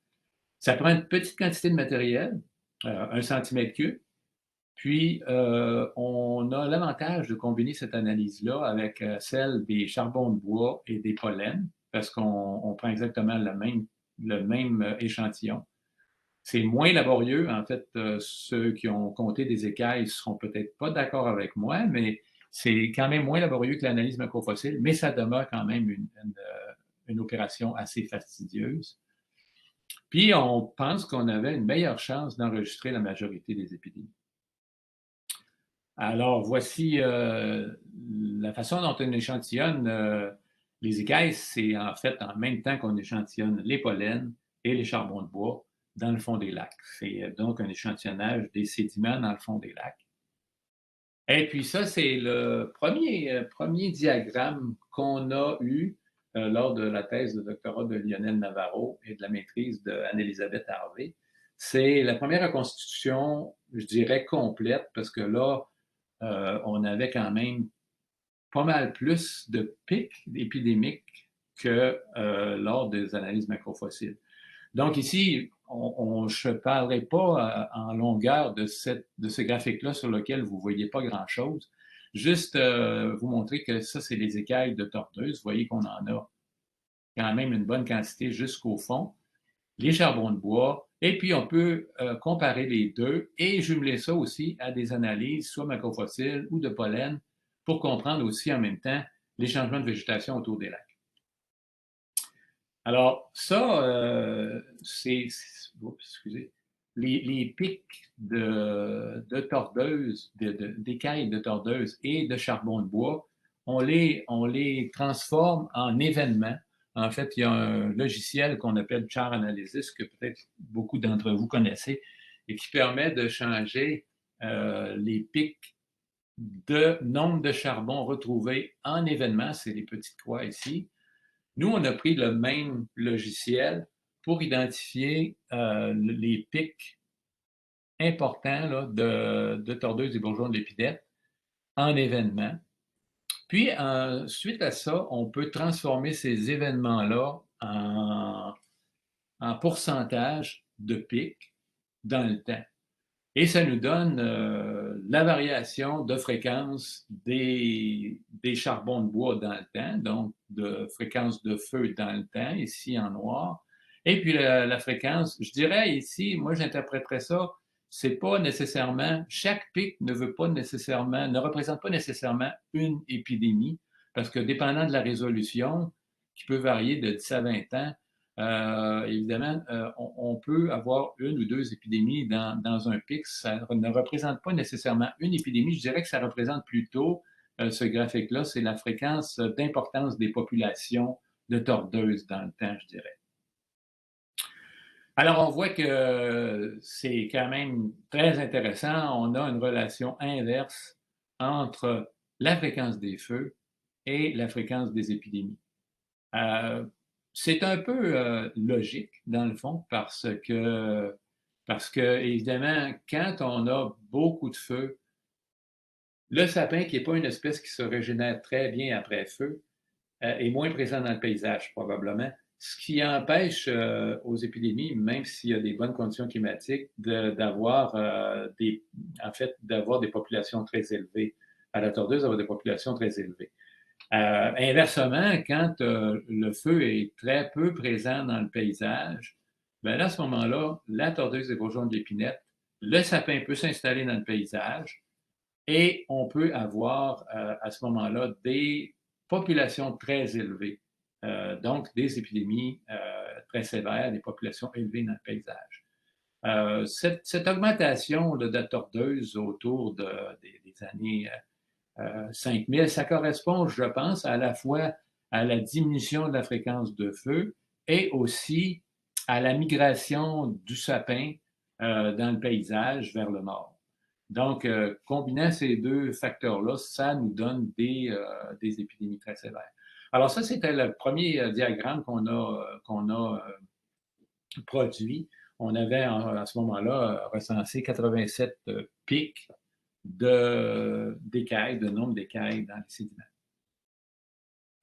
Ça prend une petite quantité de matériel, 1 cm3. Puis, on a l'avantage de combiner cette analyse-là avec celle des charbons de bois et des pollens, parce qu'on prend exactement le même échantillon. C'est moins laborieux. En fait, ceux qui ont compté des écailles ne seront peut-être pas d'accord avec moi, mais c'est quand même moins laborieux que l'analyse macrofossile, mais ça demeure quand même une opération assez fastidieuse. Puis, on pense qu'on avait une meilleure chance d'enregistrer la majorité des épidémies. Alors, voici la façon dont on échantillonne les écailles. C'est en fait en même temps qu'on échantillonne les pollens et les charbons de bois dans le fond des lacs. C'est donc un échantillonnage des sédiments dans le fond des lacs. Et puis ça, c'est le premier diagramme qu'on a eu lors de la thèse de doctorat de Lionel Navarro et de la maîtrise d'Anne-Élisabeth Harvey. C'est la première reconstitution, je dirais, complète, parce que là, on avait quand même pas mal plus de pics épidémiques que lors des analyses macrofossiles. Donc ici, je ne parlerai pas en longueur de ce graphique-là sur lequel vous ne voyez pas grand-chose. Juste vous montrer que ça, c'est les écailles de tordeuse. Vous voyez qu'on en a quand même une bonne quantité jusqu'au fond. Les charbons de bois, et puis on peut comparer les deux et jumeler ça aussi à des analyses, soit macrofossiles ou de pollen, pour comprendre aussi en même temps les changements de végétation autour des lacs. Alors, ça, excusez, les pics de tordeuse, d'écailles de tordeuse et de charbon de bois, on les transforme en événements. En fait, il y a un logiciel qu'on appelle Char Analysis, que peut-être beaucoup d'entre vous connaissez, et qui permet de changer les pics de nombre de charbon retrouvés en événements, c'est les petites croix ici. Nous, on a pris le même logiciel pour identifier les pics importants là, de tordeuses et bourgeons de l'épidète en événements. Puis, suite à ça, on peut transformer ces événements-là en pourcentage de pics dans le temps. Et ça nous donne la variation de fréquence des charbons de bois dans le temps, donc de fréquence de feu dans le temps, ici en noir. Et puis la fréquence, je dirais ici, moi j'interpréterais ça, c'est pas nécessairement, chaque pic ne représente pas nécessairement une épidémie, parce que dépendant de la résolution, qui peut varier de 10 à 20 ans, évidemment, on peut avoir une ou deux épidémies dans un pic. Ça ne représente pas nécessairement une épidémie. Je dirais que ça représente plutôt, ce graphique-là, c'est la fréquence d'importance des populations de tordeuses dans le temps, je dirais. Alors, on voit que c'est quand même très intéressant. On a une relation inverse entre la fréquence des feux et la fréquence des épidémies. C'est un peu logique, dans le fond, parce que, évidemment, quand on a beaucoup de feu, le sapin, qui n'est pas une espèce qui se régénère très bien après feu, est moins présent dans le paysage, probablement. Ce qui empêche aux épidémies, même s'il y a des bonnes conditions climatiques, d'avoir d'avoir des populations très élevées. À la tordeuse, d'avoir des populations très élevées. Inversement, quand le feu est très peu présent dans le paysage, ben là, à ce moment-là, la tordeuse des bourgeons de l'épinette, le sapin peut s'installer dans le paysage et on peut avoir à ce moment-là des populations très élevées, donc des épidémies très sévères, des populations élevées dans le paysage. Cette augmentation de la tordeuse autour des années 5000, ça correspond, je pense, à la fois à la diminution de la fréquence de feu et aussi à la migration du sapin dans le paysage vers le nord. Donc, combinant ces deux facteurs-là, ça nous donne des épidémies très sévères. Alors ça, c'était le premier diagramme qu'on a produit. On avait à ce moment-là recensé 87 pics d'écailles, de nombre d'écailles dans les sédiments.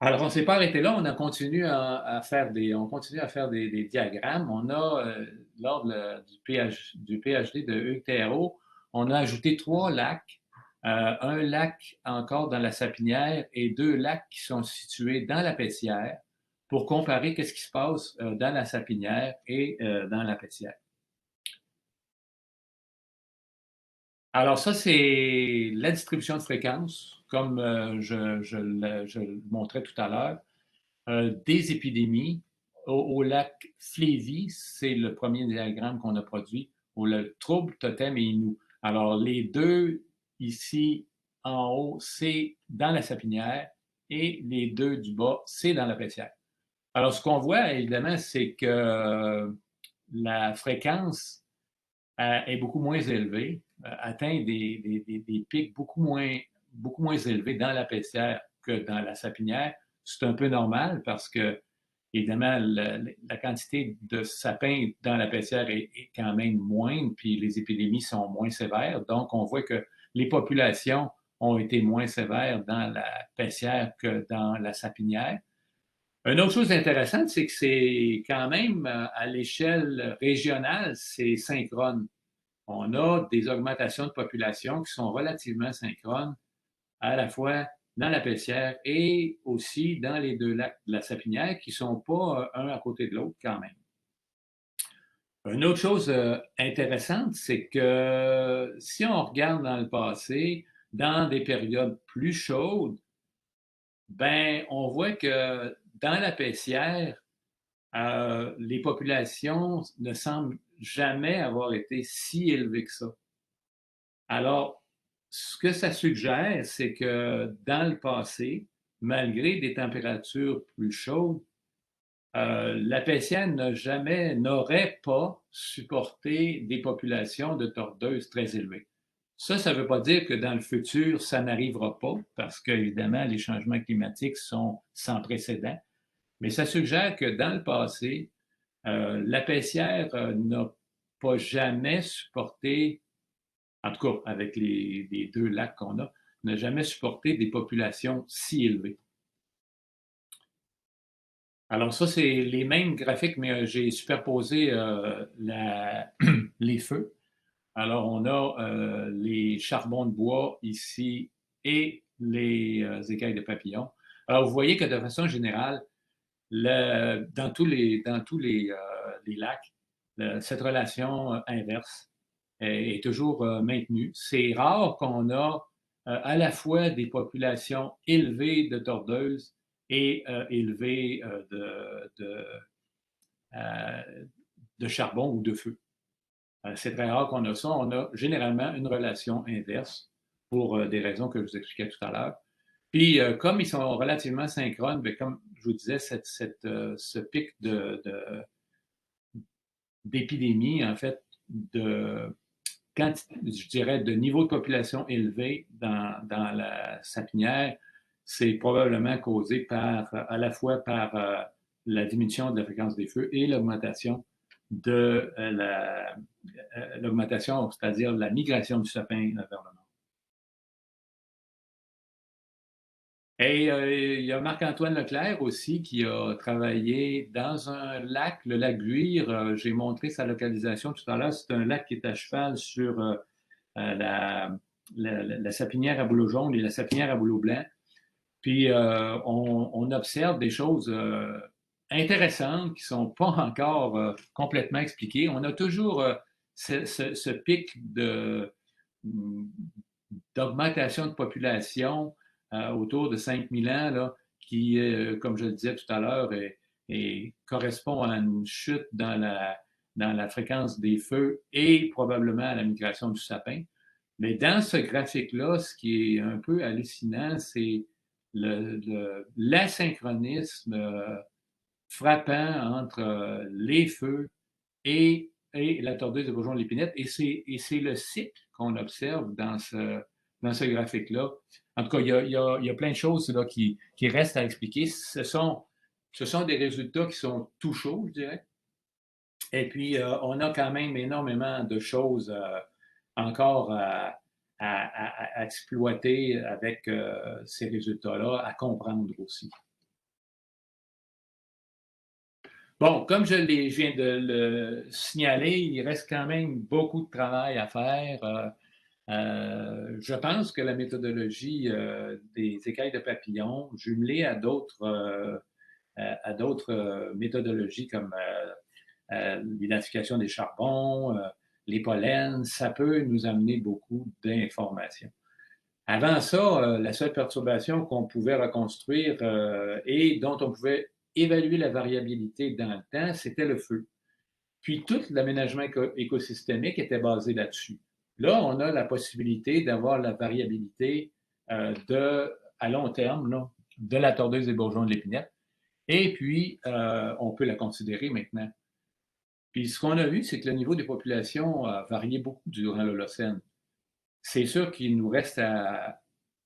Alors, on ne s'est pas arrêté là, on a continué à faire des diagrammes. On a, lors du PhD de UTRO, on a ajouté 3 lacs, un lac encore dans la Sapinière et 2 lacs qui sont situés dans la Pessière pour comparer qu'est-ce qui se passe dans la Sapinière et dans la Pessière. Alors ça, c'est la distribution de fréquences, comme je le montrais tout à l'heure, des épidémies. Au lac Flévy, c'est le premier diagramme qu'on a produit, au le Trouble, Totem et Inou. Alors les deux ici en haut, c'est dans la Sapinière et les deux du bas, c'est dans la Pessière. Alors ce qu'on voit, évidemment, c'est que la fréquence est beaucoup moins élevée, atteint des pics beaucoup moins élevés dans la Pessière que dans la Sapinière. C'est un peu normal parce que, évidemment, la quantité de sapins dans la Pessière est quand même moindre, puis les épidémies sont moins sévères. Donc, on voit que les populations ont été moins sévères dans la Pessière que dans la Sapinière. Une autre chose intéressante, c'est que c'est quand même, à l'échelle régionale, c'est synchrone. On a des augmentations de population qui sont relativement synchrones, à la fois dans la Pessière et aussi dans les deux lacs de la Sapinière, qui ne sont pas un à côté de l'autre quand même. Une autre chose intéressante, c'est que si on regarde dans le passé, dans des périodes plus chaudes, ben, on voit que dans la Pessière, les populations ne semblent jamais avoir été si élevées que ça. Alors, ce que ça suggère, c'est que dans le passé, malgré des températures plus chaudes, la Pessière n'aurait pas supporté des populations de tordeuses très élevées. Ça ne veut pas dire que dans le futur, ça n'arrivera pas, parce qu'évidemment, les changements climatiques sont sans précédent. Mais ça suggère que dans le passé, la Pessière n'a pas jamais supporté, en tout cas avec les deux lacs qu'on a, n'a jamais supporté des populations si élevées. Alors ça, c'est les mêmes graphiques, mais j'ai superposé les feux. Alors on a les charbons de bois ici et les écailles de papillons. Alors vous voyez que de façon générale, dans tous les lacs, cette relation inverse est toujours maintenue. C'est rare qu'on a à la fois des populations élevées de tordeuses et élevées de charbon ou de feu. C'est très rare qu'on a ça. On a généralement une relation inverse pour des raisons que je vous expliquais tout à l'heure. Puis, comme ils sont relativement synchrones, bien, comme je vous disais, ce pic d'épidémie, en fait, je dirais, de niveau de population élevé dans la Sapinière, c'est probablement causé à la fois par la diminution de la fréquence des feux et l'augmentation de l'augmentation, c'est-à-dire la migration du sapin vers le nord. Et il y a Marc-Antoine Leclerc aussi qui a travaillé dans un lac, le lac Guire. J'ai montré sa localisation tout à l'heure. C'est un lac qui est à cheval sur la sapinière à bouleau jaune et la sapinière à bouleau blanc. Puis on observe des choses intéressantes qui ne sont pas encore complètement expliquées. On a toujours ce pic d'augmentation de population autour de 5000 ans, là, qui, comme je le disais tout à l'heure, correspond à une chute dans la fréquence des feux et probablement à la migration du sapin. Mais dans ce graphique-là, ce qui est un peu hallucinant, c'est l'asynchronisme frappant entre les feux et la tordeuse de bourgeon de l'épinette. Et c'est le cycle qu'on observe dans ce graphique-là. En tout cas, il y a plein de choses là, qui restent à expliquer. Ce sont des résultats qui sont tout chauds, je dirais. Et puis, on a quand même énormément de choses encore à exploiter avec ces résultats-là, à comprendre aussi. Bon, comme je viens de le signaler, il reste quand même beaucoup de travail à faire. Je pense que la méthodologie des écailles de papillons, jumelée à d'autres méthodologies comme l'identification des charbons, les pollens, ça peut nous amener beaucoup d'informations. Avant ça, la seule perturbation qu'on pouvait reconstruire et dont on pouvait évaluer la variabilité dans le temps, c'était le feu. Puis tout l'aménagement écosystémique était basé là-dessus. Là, on a la possibilité d'avoir la variabilité à long terme là, de la tordeuse des bourgeons de l'épinette. Et puis, on peut la considérer maintenant. Puis ce qu'on a vu, c'est que le niveau des populations a varié beaucoup durant l'Holocène. C'est sûr qu'il nous reste à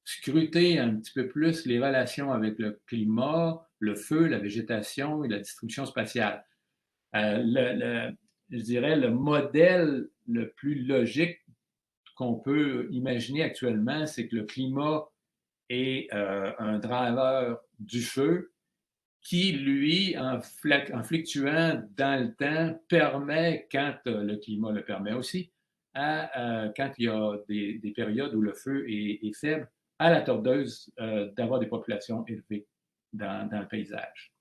scruter un petit peu plus les relations avec le climat, le feu, la végétation et la distribution spatiale. Je dirais le modèle le plus logique qu'on peut imaginer actuellement, c'est que le climat est un driver du feu qui, lui, en fluctuant dans le temps, permet, quand le climat le permet aussi, quand il y a des périodes où le feu est faible, à la tordeuse d'avoir des populations élevées dans le paysage.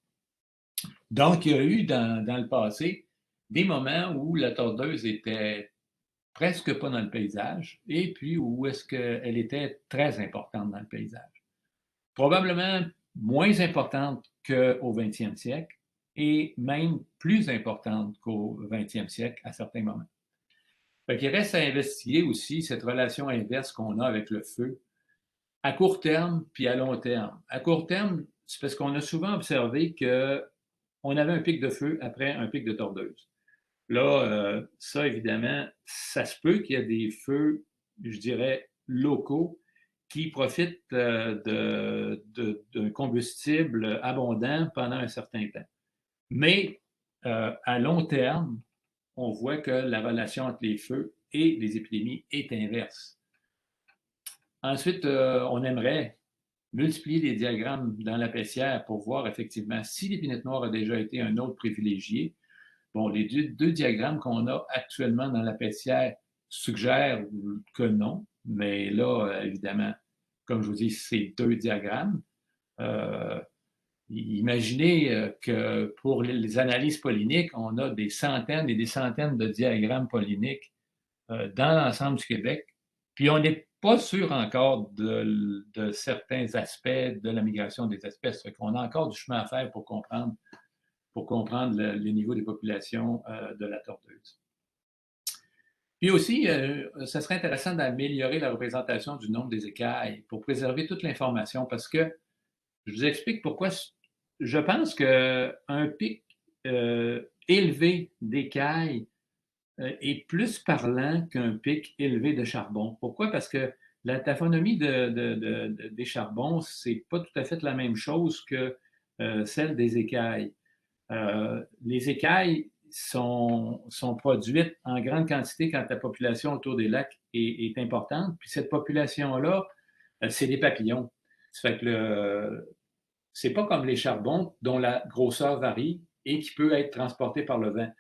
Donc, il y a eu dans le passé des moments où la tordeuse était presque pas dans le paysage et puis où est-ce qu'elle était très importante dans le paysage. Probablement moins importante qu'au 20e siècle et même plus importante qu'au 20e siècle à certains moments. Fait qu'il reste à investiguer aussi cette relation inverse qu'on a avec le feu à court terme puis à long terme. À court terme, c'est parce qu'on a souvent observé qu'on avait un pic de feu après un pic de tordeuse. Là, ça, évidemment, ça se peut qu'il y ait des feux, je dirais, locaux qui profitent d'un combustible abondant pendant un certain temps. Mais à long terme, on voit que la relation entre les feux et les épidémies est inverse. Ensuite, on aimerait multiplier les diagrammes dans la paissière pour voir effectivement si l'épinette noire a déjà été un autre privilégié. Bon, les deux diagrammes qu'on a actuellement dans la paissière suggèrent que non, mais là, évidemment, comme je vous dis, c'est deux diagrammes. Imaginez que pour les analyses polliniques, on a des centaines et des centaines de diagrammes polliniques dans l'ensemble du Québec, puis on n'est pas sûr encore de certains aspects de la migration des espèces. On a encore du chemin à faire pour comprendre le niveau des populations de la tordeuse. Puis aussi, ça serait intéressant d'améliorer la représentation du nombre des écailles pour préserver toute l'information parce que je vous explique pourquoi je pense qu'un pic élevé d'écailles est plus parlant qu'un pic élevé de charbon. Pourquoi? Parce que La taphonomie des charbons, c'est pas tout à fait la même chose que celle des écailles. Les écailles sont produites en grande quantité quand la population autour des lacs est importante. Puis cette population-là, c'est des papillons. Ça fait que c'est pas comme les charbons dont la grosseur varie et qui peut être transporté par le vent.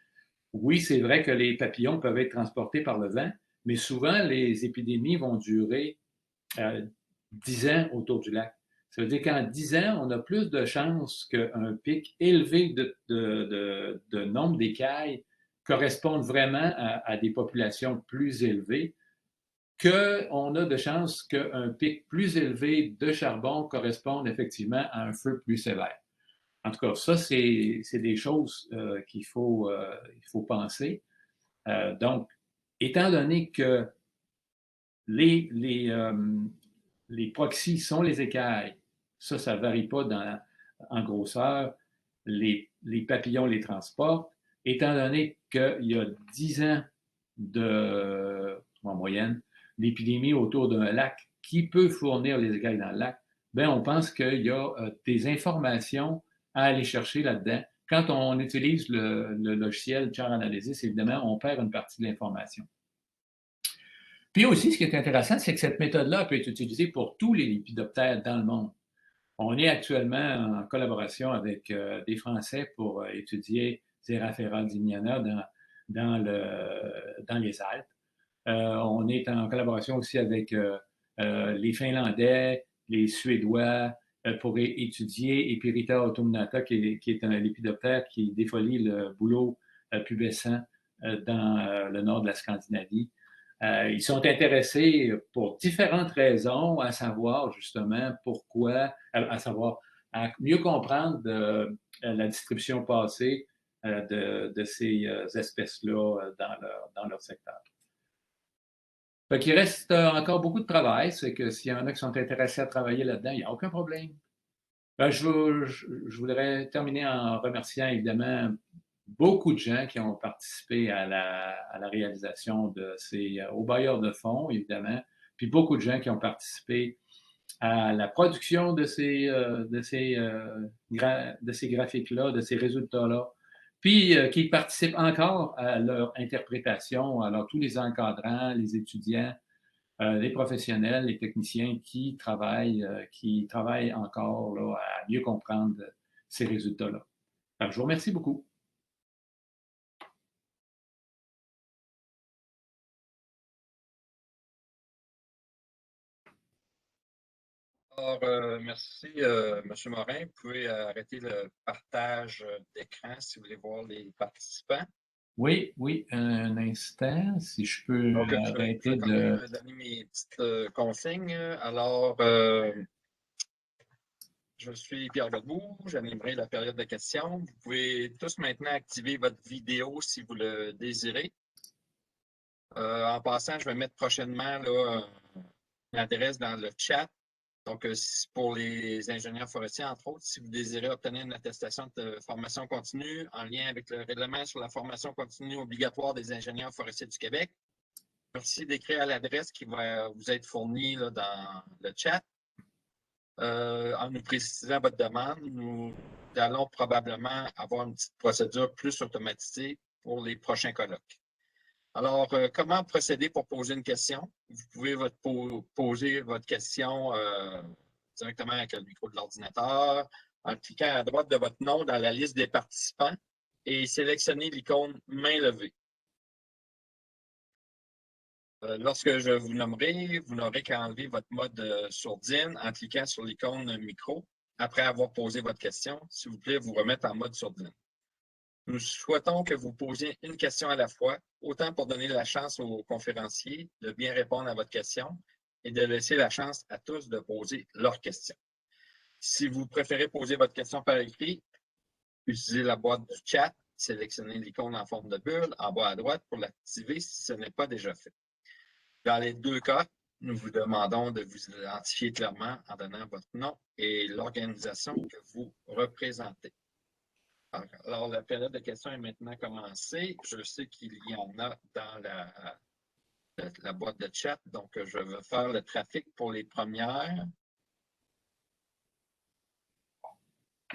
Oui, c'est vrai que les papillons peuvent être transportés par le vent, mais souvent les épidémies vont durer 10 ans autour du lac. Ça veut dire qu'en 10 ans, on a plus de chances qu'un pic élevé de nombre d'écailles corresponde vraiment à des populations plus élevées, qu'on a de chances qu'un pic plus élevé de charbon corresponde effectivement à un feu plus sévère. En tout cas, ça, c'est des choses qu'il faut penser. Donc, étant donné que les proxys sont les écailles, ça ne varie pas en grosseur. Les papillons les transportent. Étant donné qu'il y a 10 ans en moyenne, d'épidémie autour d'un lac qui peut fournir les écailles dans le lac, ben on pense qu'il y a des informations à aller chercher là-dedans. Quand on utilise le logiciel Char Analysis, évidemment, on perd une partie de l'information. Puis aussi, ce qui est intéressant, c'est que cette méthode-là peut être utilisée pour tous les lépidoptères dans le monde. On est actuellement en collaboration avec des Français pour étudier Xeraphera dimiana dans les Alpes. On est en collaboration aussi avec les Finlandais, les Suédois, pour étudier Epirita autumnata, qui est un lépidoptère qui défolie le bouleau pubescent dans le nord de la Scandinavie. Ils sont intéressés pour différentes raisons, à savoir justement pourquoi, à savoir à mieux comprendre la distribution passée de ces espèces-là dans leur secteur. Fait qu'il reste encore beaucoup de travail, c'est que s'il y en a qui sont intéressés à travailler là-dedans, il n'y a aucun problème. Je voudrais terminer en remerciant évidemment beaucoup de gens qui ont participé à la réalisation de aux bailleurs de fonds, évidemment, puis beaucoup de gens qui ont participé à la production de ces graphiques-là, de ces résultats-là, puis qui participent encore à leur interprétation, alors tous les encadrants, les étudiants, les professionnels, les techniciens qui travaillent encore là, à mieux comprendre ces résultats-là. Alors, je vous remercie beaucoup. Alors, merci, M. Morin. Vous pouvez arrêter le partage d'écran si vous voulez voir les participants. Oui, un instant, si je peux arrêter quand même donner mes petites consignes. Alors, je suis Pierre Godbout, j'animerai la période de questions. Vous pouvez tous maintenant activer votre vidéo si vous le désirez. En passant, je vais mettre prochainement l'adresse dans le chat. Donc, pour les ingénieurs forestiers, entre autres, si vous désirez obtenir une attestation de formation continue en lien avec le règlement sur la formation continue obligatoire des ingénieurs forestiers du Québec, merci d'écrire à l'adresse qui va vous être fournie là, dans le chat. En nous précisant votre demande, nous allons probablement avoir une petite procédure plus automatisée pour les prochains colloques. Alors, comment procéder pour poser une question? Vous pouvez poser votre question directement avec le micro de l'ordinateur en cliquant à droite de votre nom dans la liste des participants et sélectionner l'icône « Main levée ». Lorsque je vous nommerai, vous n'aurez qu'à enlever votre mode sourdine en cliquant sur l'icône « Micro » après avoir posé votre question. S'il vous plaît, vous remettre en mode sourdine. Nous souhaitons que vous posiez une question à la fois, autant pour donner la chance aux conférenciers de bien répondre à votre question et de laisser la chance à tous de poser leurs questions. Si vous préférez poser votre question par écrit, utilisez la boîte du chat, sélectionnez l'icône en forme de bulle en bas à droite pour l'activer si ce n'est pas déjà fait. Dans les deux cas, nous vous demandons de vous identifier clairement en donnant votre nom et l'organisation que vous représentez. Alors, la période de questions est maintenant commencée. Je sais qu'il y en a dans la boîte de chat. Donc, je vais faire le trafic pour les premières.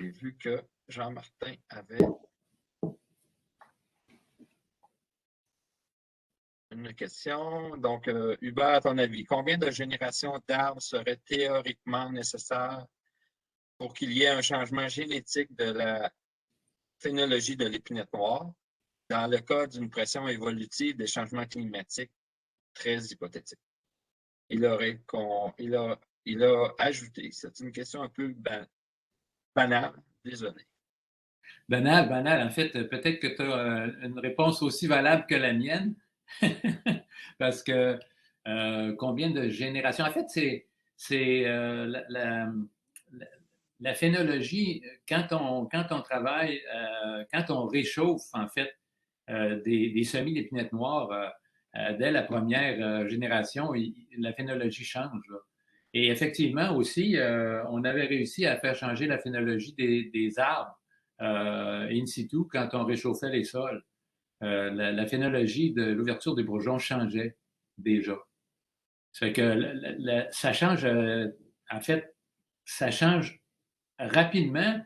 Et vu que Jean-Martin avait une question. Donc, Hubert, à ton avis, combien de générations d'arbres seraient théoriquement nécessaires pour qu'il y ait un changement génétique de la phénologie de l'épinette noire dans le cas d'une pression évolutive des changements climatiques très hypothétique? Il a ajouté, c'est une question un peu banale, désolé. Banal, banal. En fait, peut-être que tu as une réponse aussi valable que la mienne. Parce que combien de générations? En fait, c'est la phénologie, quand on travaille, quand on réchauffe, en fait, des semis d'épinette noire, dès la première génération, la phénologie change. Là. Et effectivement aussi, on avait réussi à faire changer la phénologie des arbres in situ quand on réchauffait les sols. La phénologie de l'ouverture des bourgeons changeait déjà. Ça fait que ça change, en fait, ça change rapidement,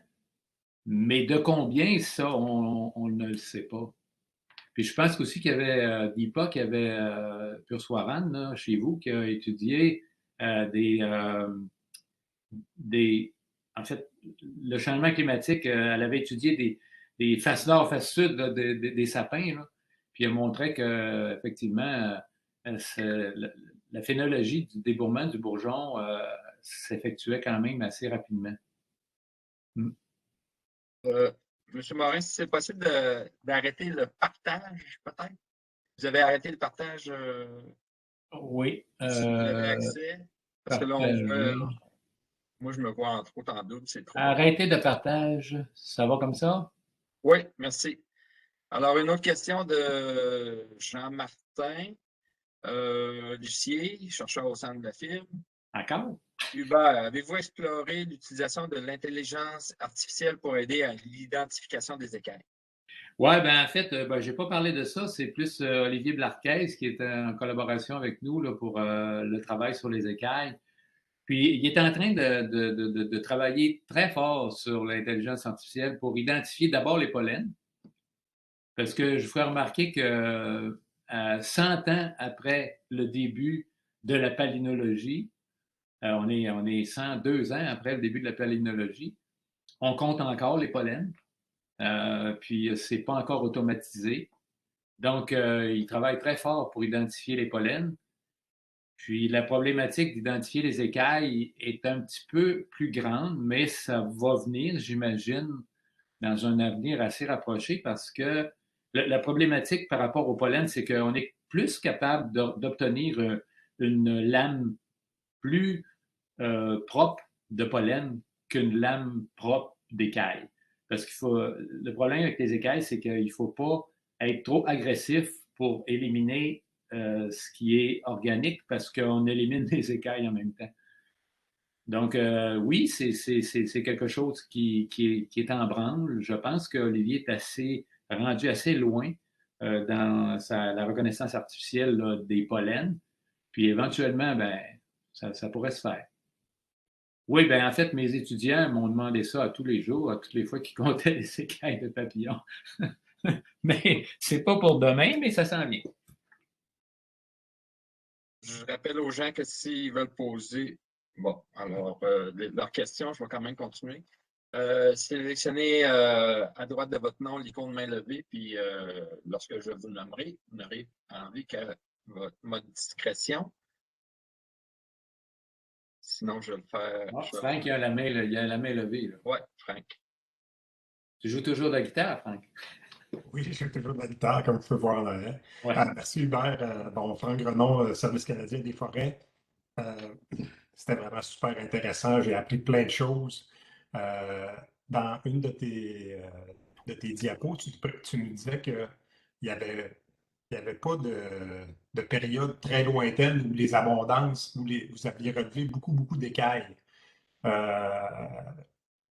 mais de combien, ça, on ne le sait pas. Puis je pense aussi qu'il y avait DIPA, qu'il y avait Pursoiran, là, chez vous, qui a étudié des. En fait, le changement climatique, elle avait étudié des faces nord, faces sud là, des sapins, là, puis elle montrait que effectivement, la phénologie du débourrement du bourgeon s'effectuait quand même assez rapidement. Monsieur Morin, si c'est possible d'arrêter le partage, peut-être? Vous avez arrêté le partage Oui. si vous avez accès? Parce que là, on voit, moi, je me vois entre autres en double, c'est trop. Arrêter de partage, ça va comme ça? Oui, merci. Alors, une autre question de Jean-Martin Lucier, chercheur au centre de la fibre. Encore? Hubert, avez-vous exploré l'utilisation de l'intelligence artificielle pour aider à l'identification des écailles? Oui, ben en fait, je n'ai pas parlé de ça. C'est plus Olivier Blarquez qui est en collaboration avec nous là, pour le travail sur les écailles. Puis, il est en train de travailler très fort sur l'intelligence artificielle pour identifier d'abord les pollens. Parce que je vous ferai remarquer que 100 ans après le début de la palynologie, on est 102 ans après le début de la palynologie, on compte encore les pollens. Puis, c'est pas encore automatisé. Donc, il travaille très fort pour identifier les pollens. Puis, la problématique d'identifier les écailles est un petit peu plus grande, mais ça va venir, j'imagine, dans un avenir assez rapproché parce que la problématique par rapport au pollen, c'est qu'on est plus capable d'obtenir une lame plus propre de pollen qu'une lame propre d'écailles. Parce qu'il faut. Le problème avec les écailles, c'est qu'il ne faut pas être trop agressif pour éliminer ce qui est organique parce qu'on élimine les écailles en même temps. Donc, oui, c'est quelque chose qui est en branle. Je pense qu'Olivier est rendu assez loin dans la reconnaissance artificielle là, des pollens. Puis éventuellement, ben, ça pourrait se faire. Oui, ben en fait, mes étudiants m'ont demandé ça à tous les jours, à toutes les fois qu'ils comptaient les écailles de papillons. Mais c'est pas pour demain, mais ça s'en vient. Je rappelle aux gens que s'ils veulent poser, bon, alors, leurs questions, je vais quand même continuer. Sélectionnez à droite de votre nom l'icône main levée, puis lorsque je vous nommerai, vous n'aurez envie qu'à votre mode discrétion. Sinon, je vais le faire. Oh, Franck, il a la main levée. Oui, Franck. Tu joues toujours de la guitare, Franck? Oui, je joue toujours de la guitare, comme tu peux voir en arrière. Ouais. Merci Hubert. Bon, Franck Grenon, Service canadien des forêts. C'était vraiment super intéressant. J'ai appris plein de choses. Dans une de tes diapos, tu nous disais qu'il n'y avait pas de période très lointaine où les abondances, où vous aviez relevé beaucoup d'écailles.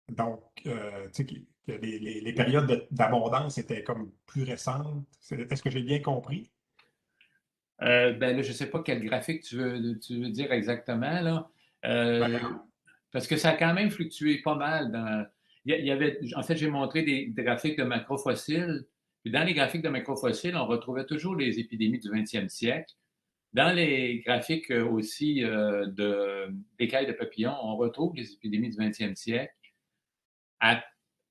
Donc, tu sais, que les périodes d'abondance étaient comme plus récentes. Est-ce que j'ai bien compris? Ben là, je ne sais pas quel graphique tu veux dire exactement, là. Parce que ça a quand même fluctué pas mal. En fait, j'ai montré des graphiques de macrofossiles. Puis dans les graphiques de macrofossiles, on retrouvait toujours les épidémies du 20e siècle. Dans les graphiques aussi d'écailles de papillons, on retrouve les épidémies du 20e siècle.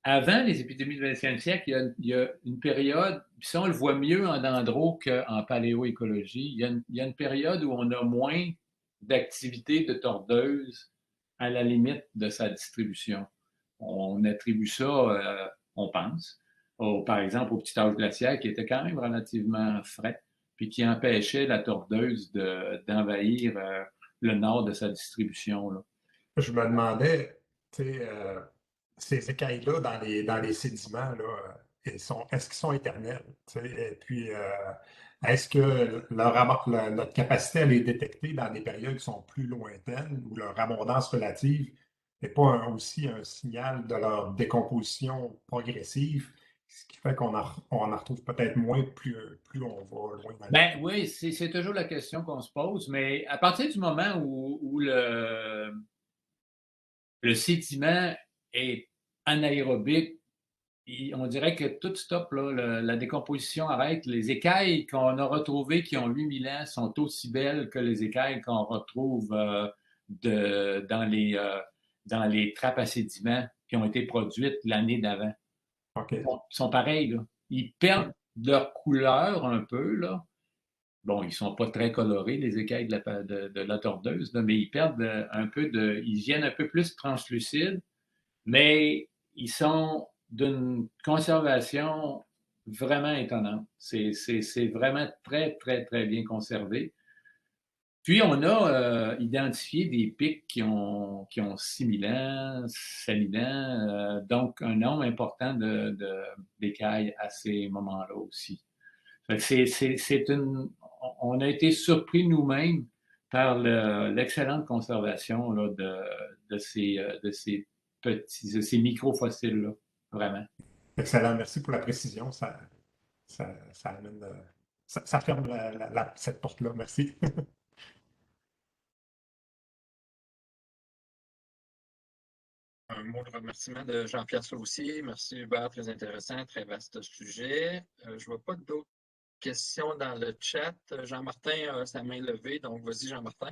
Avant les épidémies du 20e siècle, il y a une période, puis ça on le voit mieux en dendro qu'en paléoécologie, il y a une période où on a moins d'activité de tordeuse à la limite de sa distribution. On attribue ça, on pense, par exemple au petit âge glaciaire qui était quand même relativement frais, puis qui empêchait la tordeuse d'envahir le nord de sa distribution, là. Je me demandais, tu sais, ces écailles-là dans les sédiments, là, est-ce qu'ils sont éternels? Tu sais? Et puis, est-ce que notre capacité à les détecter dans des périodes qui sont plus lointaines, où leur abondance relative n'est pas aussi un signal de leur décomposition progressive, ce qui fait qu'on en retrouve peut-être moins plus on va loin dans le Ben temps? oui, c'est toujours la question qu'on se pose, mais à partir du moment où le sédiment est anaérobique, on dirait que tout stoppe, là, la décomposition arrête. Les écailles qu'on a retrouvées qui ont 8000 ans sont aussi belles que les écailles qu'on retrouve dans les trappes à sédiments qui ont été produites l'année d'avant. OK. Ils sont pareils, là. Ils perdent leur couleur un peu, là. Bon, ils sont pas très colorés, les écailles de la tordeuse, là, mais ils perdent ils viennent un peu plus translucides, mais ils sont d'une conservation vraiment étonnante. C'est vraiment très, très, très bien conservé. Puis, on a identifié des pics qui ont 6000 ans, 5000 ans, donc un nombre important d'écailles à ces moments-là aussi. On a été surpris nous-mêmes par l'excellente conservation là, de ces microfossiles-là, vraiment. Excellent, merci pour la précision. Ça amène, ça ferme cette porte-là. Merci. Un mot de remerciement de Jean-Pierre Saucier. Merci Hubert, très intéressant, très vaste sujet. Je ne vois pas d'autres questions dans le chat. Jean-Martin a sa main levée, donc vas-y Jean-Martin.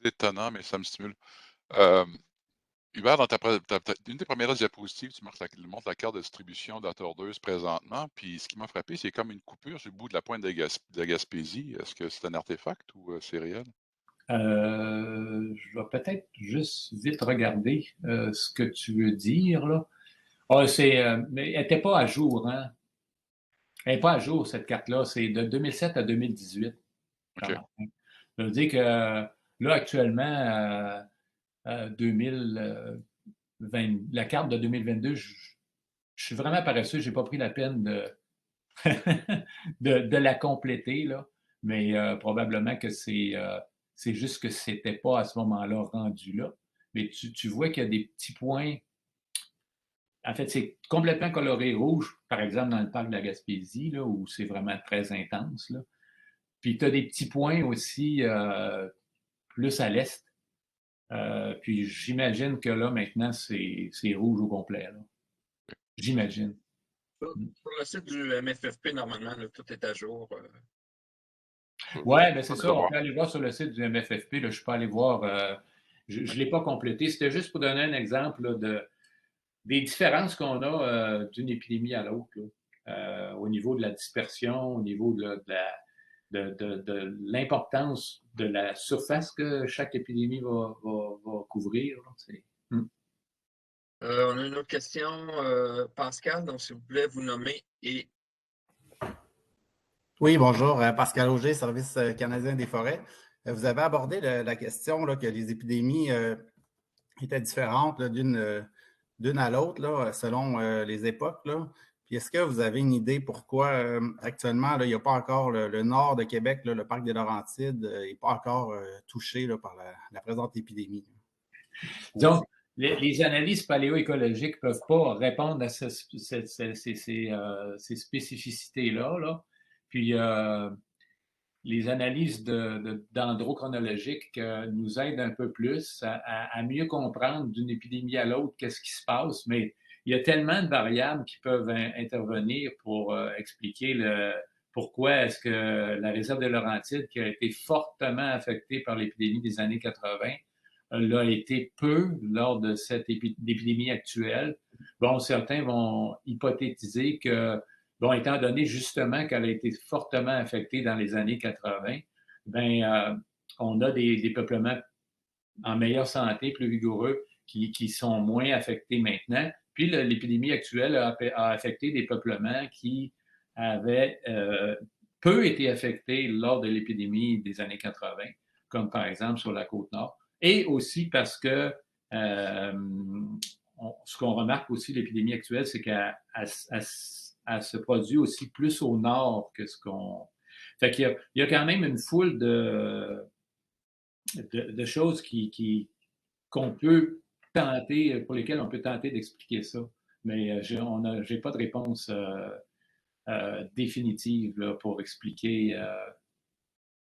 C'est étonnant, mais ça me stimule. Hubert, dans une des premières diapositives, tu montres la carte de distribution de la tordeuse présentement, puis ce qui m'a frappé, c'est comme une coupure sur le bout de la pointe de Gaspésie. Est-ce que c'est un artefact ou c'est réel? Je vais peut-être juste vite regarder ce que tu veux dire, là. Mais elle n'était pas à jour, hein? Elle n'est pas à jour, cette carte-là. C'est de 2007 à 2018. OK. Ça veut dire que là, actuellement, 2020, la carte de 2022, je suis vraiment paresseux. Je n'ai pas pris la peine de la compléter, là. Mais probablement que c'est juste que c'était pas à ce moment-là rendu là. Mais tu vois qu'il y a des petits points. En fait, c'est complètement coloré rouge, par exemple, dans le parc de la Gaspésie, là, où c'est vraiment très intense, là. Puis tu as des petits points aussi plus à l'est. Puis j'imagine que là, maintenant, c'est rouge au complet, là. J'imagine. Sur le site du MFFP, normalement, là, tout est à jour. Ouais, ben c'est ça. On peut aller voir sur le site du MFFP. Là, je ne suis pas allé voir. Je ne l'ai pas complété. C'était juste pour donner un exemple là, des différences qu'on a d'une épidémie à l'autre, au niveau de la dispersion, au niveau de l'importance de la surface que chaque épidémie va couvrir. On a une autre question, Pascal, donc s'il vous plaît, vous nommer et... Oui, bonjour, Pascal Auger, Service canadien des forêts. Vous avez abordé la question là, que les épidémies étaient différentes d'une à l'autre là, selon les époques, là. Puis est-ce que vous avez une idée pourquoi actuellement, là, il n'y a pas encore le nord de Québec, là, le parc des Laurentides, n'est pas encore touché là, par la présente épidémie? Donc, les analyses paléoécologiques ne peuvent pas répondre à ces spécificités-là, là. Puis, les analyses dendrochronologiques nous aident un peu plus à mieux comprendre d'une épidémie à l'autre qu'est-ce qui se passe, mais il y a tellement de variables qui peuvent intervenir pour expliquer pourquoi est-ce que la réserve de Laurentides, qui a été fortement affectée par l'épidémie des années 80, l'a été peu lors de cette épidémie actuelle. Bon, certains vont hypothétiser que, bon, étant donné justement qu'elle a été fortement affectée dans les années 80, on a des peuplements en meilleure santé, plus vigoureux, qui sont moins affectés maintenant. Puis l'épidémie actuelle a affecté des peuplements qui avaient peu été affectés lors de l'épidémie des années 80, comme par exemple sur la Côte-Nord. Et aussi parce que ce qu'on remarque aussi de l'épidémie actuelle, c'est qu'elle se produit aussi plus au nord que ce qu'on... Fait qu'il y a quand même une foule de choses qu'on peut tenter, pour lesquelles on peut tenter d'expliquer ça. Mais j'ai pas de réponse définitive là, pour expliquer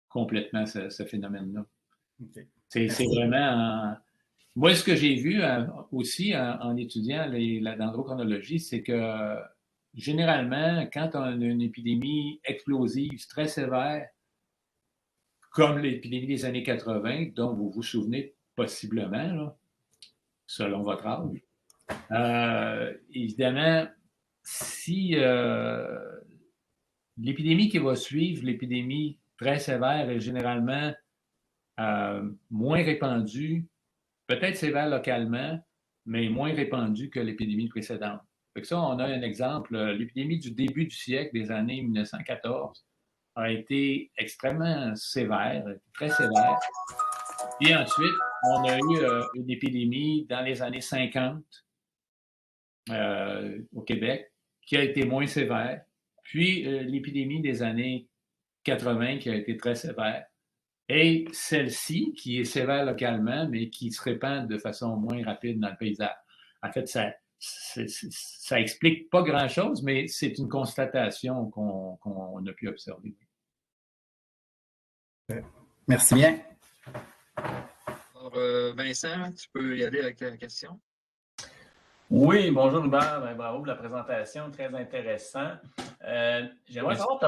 complètement ce phénomène-là. Okay. C'est vraiment... Moi, ce que j'ai vu aussi en étudiant la dendrochronologie, c'est que généralement, quand on a une épidémie explosive très sévère, comme l'épidémie des années 80, dont vous vous souvenez possiblement, là, selon votre âge. Évidemment, si l'épidémie qui va suivre l'épidémie très sévère est généralement moins répandue, peut-être sévère localement, mais moins répandue que l'épidémie précédente. Fait que ça, on a un exemple. L'épidémie du début du siècle, des années 1914, a été extrêmement sévère, très sévère. Puis ensuite, on a eu une épidémie dans les années 50 au Québec qui a été moins sévère. Puis l'épidémie des années 80 qui a été très sévère. Et celle-ci, qui est sévère localement, mais qui se répand de façon moins rapide dans le paysage. En fait, ça explique pas grand-chose, mais c'est une constatation qu'on a pu observer. Merci bien. Alors, Vincent, tu peux y aller avec la question? Oui, bonjour Hubert, bravo pour la présentation, très intéressant. J'aimerais savoir,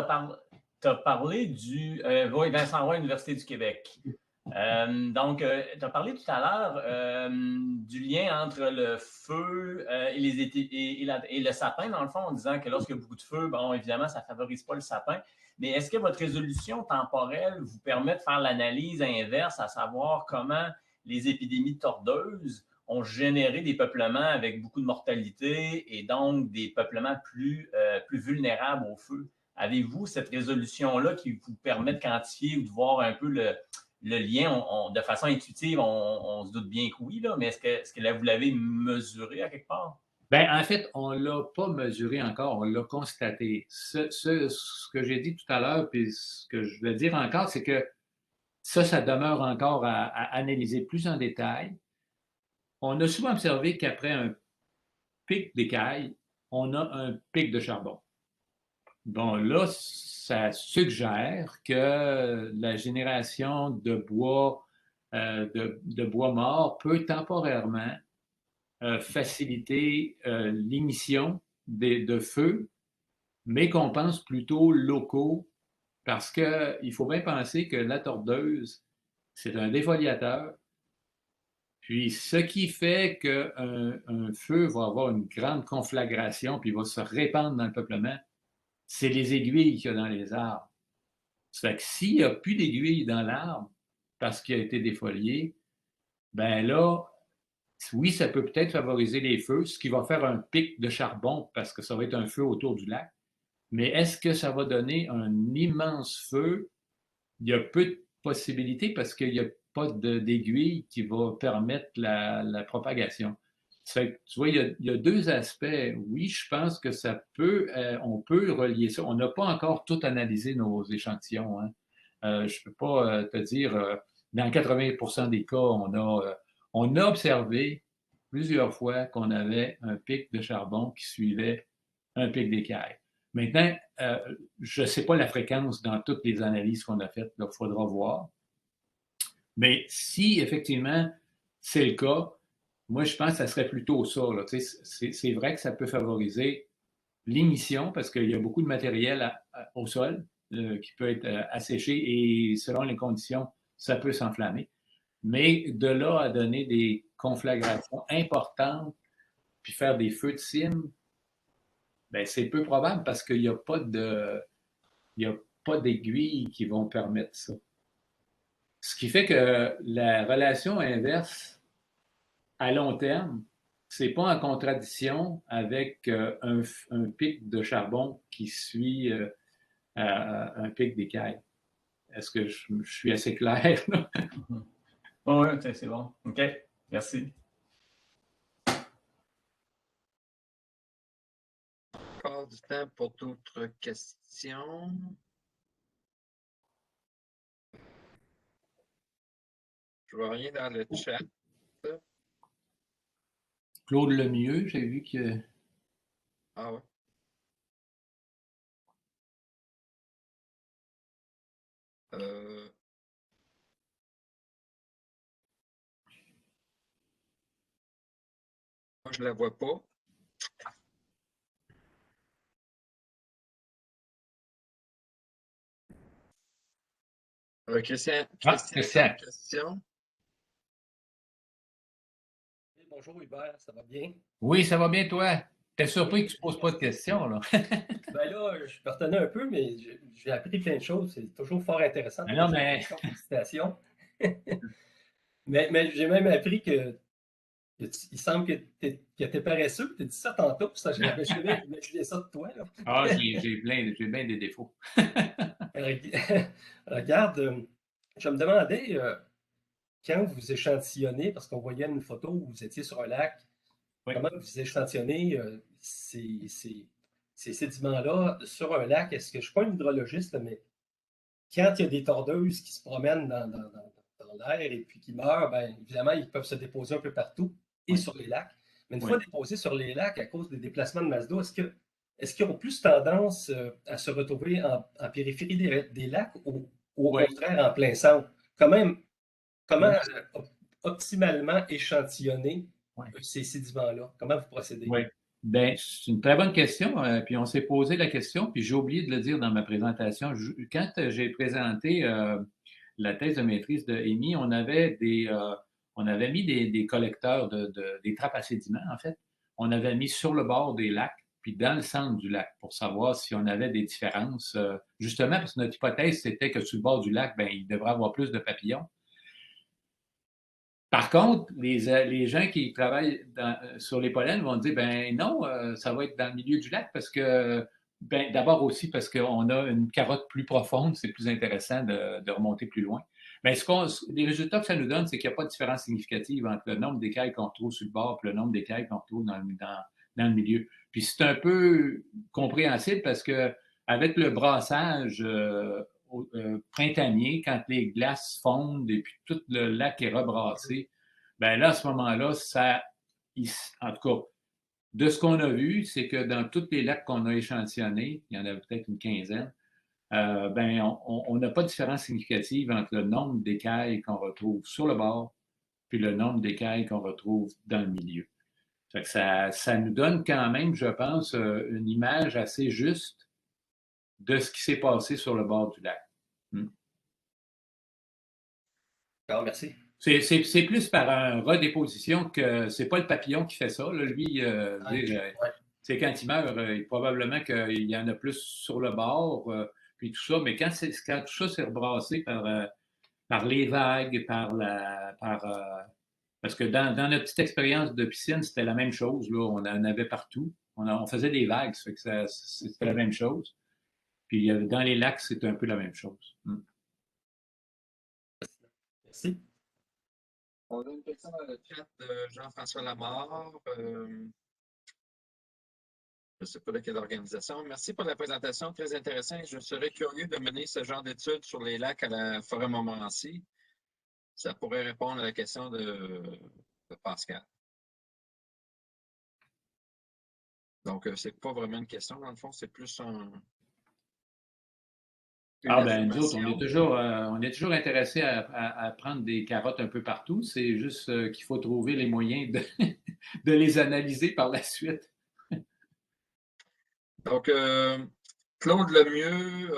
tu as parlé du Vincent Roy, Université du Québec. Donc, tu as parlé tout à l'heure du lien entre le feu et le sapin, dans le fond, en disant que lorsqu'il y a beaucoup de feu, bon, évidemment, ça ne favorise pas le sapin. Mais est-ce que votre résolution temporelle vous permet de faire l'analyse inverse, à savoir comment les épidémies tordeuses ont généré des peuplements avec beaucoup de mortalité et donc des peuplements plus vulnérables au feu? Avez-vous cette résolution-là qui vous permet de quantifier ou de voir un peu le lien de façon intuitive? On se doute bien que oui, là, mais est-ce que vous l'avez mesuré à quelque part? Bien, en fait, on ne l'a pas mesuré encore, on l'a constaté. Ce que j'ai dit tout à l'heure, puis ce que je vais dire encore, c'est que ça demeure encore à analyser plus en détail. On a souvent observé qu'après un pic d'écailles, on a un pic de charbon. Bon, là, ça suggère que la génération de bois, de bois mort peut temporairement faciliter l'émission de feux, mais qu'on pense plutôt locaux, parce qu'il faut bien penser que la tordeuse, c'est un défoliateur. Puis, ce qui fait qu'un feu va avoir une grande conflagration, puis va se répandre dans le peuplement, c'est les aiguilles qu'il y a dans les arbres. Ça fait que s'il n'y a plus d'aiguilles dans l'arbre, parce qu'il a été défolié, ben là, oui, ça peut peut-être favoriser les feux, ce qui va faire un pic de charbon, parce que ça va être un feu autour du lac. Mais est-ce que ça va donner un immense feu? Il y a peu de possibilités parce qu'il n'y a pas d'aiguille qui va permettre la propagation. Tu vois, il y a deux aspects. Oui, je pense que on peut relier ça. On n'a pas encore tout analysé nos échantillons. Hein. Je ne peux pas te dire, dans 80% des cas, on a observé plusieurs fois qu'on avait un pic de charbon qui suivait un pic d'écailles. Maintenant, je ne sais pas la fréquence dans toutes les analyses qu'on a faites, il faudra voir. Mais si effectivement c'est le cas, moi je pense que ça serait plutôt ça. C'est vrai que ça peut favoriser l'émission parce qu'il y a beaucoup de matériel au sol qui peut être asséché et selon les conditions, ça peut s'enflammer. Mais de là à donner des conflagrations importantes puis faire des feux de cime, ben, c'est peu probable parce qu'il n'y a pas d'aiguilles qui vont permettre ça. Ce qui fait que la relation inverse à long terme, c'est pas en contradiction avec un pic de charbon qui suit un pic d'écaille. Est-ce que je suis assez clair? Oui, c'est bon. OK. Merci. Encore du temps pour d'autres questions. Je vois rien dans le chat. Claude Lemieux, j'ai vu que... Ah ouais. Moi, je ne la vois pas. Christian, Christian. question? Bonjour Hubert, ça va bien? Oui, ça va bien, toi? T'es surpris que tu ne poses pas de questions, là? Ben là, je partenais un peu, mais j'ai appris plein de choses. C'est toujours fort intéressant. Non, mais... Félicitations. mais j'ai même appris il semble que tu es paresseux. Tu as dit ça tantôt, puis ça, j'avais jamais imaginé ça de toi. Là. Ah, j'ai bien des défauts. Regarde, je me demandais, quand vous échantillonnez, parce qu'on voyait une photo où vous étiez sur un lac, Oui. comment vous échantillonnez ces sédiments-là sur un lac? Est-ce que je ne suis pas un hydrologiste, mais quand il y a des tordeuses qui se promènent dans l'air et puis qui meurent, bien évidemment, ils peuvent se déposer un peu partout et Oui. sur les lacs. Mais une Oui. fois déposés sur les lacs à cause des déplacements de masse d'eau, est-ce qu'ils ont plus tendance à se retrouver en périphérie des lacs ou au Oui. contraire en plein centre? Comment optimalement échantillonner ces sédiments-là? Comment vous procédez? Oui. Bien, c'est une très bonne question. Puis on s'est posé la question, puis j'ai oublié de le dire dans ma présentation. Quand j'ai présenté la thèse de maîtrise de Amy, on avait mis des collecteurs des trappes à sédiments, en fait. On avait mis sur le bord des lacs, puis dans le centre du lac, pour savoir si on avait des différences. Justement, parce que notre hypothèse, c'était que sur le bord du lac, ben, il devrait y avoir plus de papillons. Par contre, les gens qui travaillent sur les pollens vont dire, ben non, ça va être dans le milieu du lac parce que, ben, d'abord aussi parce qu'on a une carotte plus profonde, c'est plus intéressant de remonter plus loin. Mais les résultats que ça nous donne, c'est qu'il n'y a pas de différence significative entre le nombre d'écailles qu'on retrouve sur le bord et le nombre d'écailles qu'on retrouve dans le milieu. Puis c'est un peu compréhensible parce que avec le brassage printanier, quand les glaces fondent et puis tout le lac est rebrassé, ben là, à ce moment-là, en tout cas, de ce qu'on a vu, c'est que dans tous les lacs qu'on a échantillonnés, il y en a peut-être une quinzaine, ben, on n'a pas de différence significative entre le nombre d'écailles qu'on retrouve sur le bord puis le nombre d'écailles qu'on retrouve dans le milieu. Fait que ça nous donne quand même, je pense, une image assez juste de ce qui s'est passé sur le bord du lac. Alors, merci. C'est plus par une redéposition que c'est pas le papillon qui fait ça. Là, lui, c'est quand il meurt, probablement qu'il y en a plus sur le bord, puis tout ça. Mais quand tout ça s'est rebrassé par les vagues, parce que dans notre petite expérience de piscine, c'était la même chose. Là, on en avait partout. On faisait des vagues, ça fait que c'était la même chose. Puis dans les lacs, c'est un peu la même chose. Merci. On a une question dans le chat de Jean-François Lamarre. Je ne sais pas de quelle organisation. Merci pour la présentation, très intéressant. Je serais curieux de mener ce genre d'études sur les lacs à la forêt Montmorency. Ça pourrait répondre à la question de Pascal. Donc, ce n'est pas vraiment une question, dans le fond, c'est plus une Ah ben nous autres, affirmation. on est toujours intéressés à prendre des carottes un peu partout. C'est juste qu'il faut trouver les moyens de les analyser par la suite. Donc, Claude Lemieux,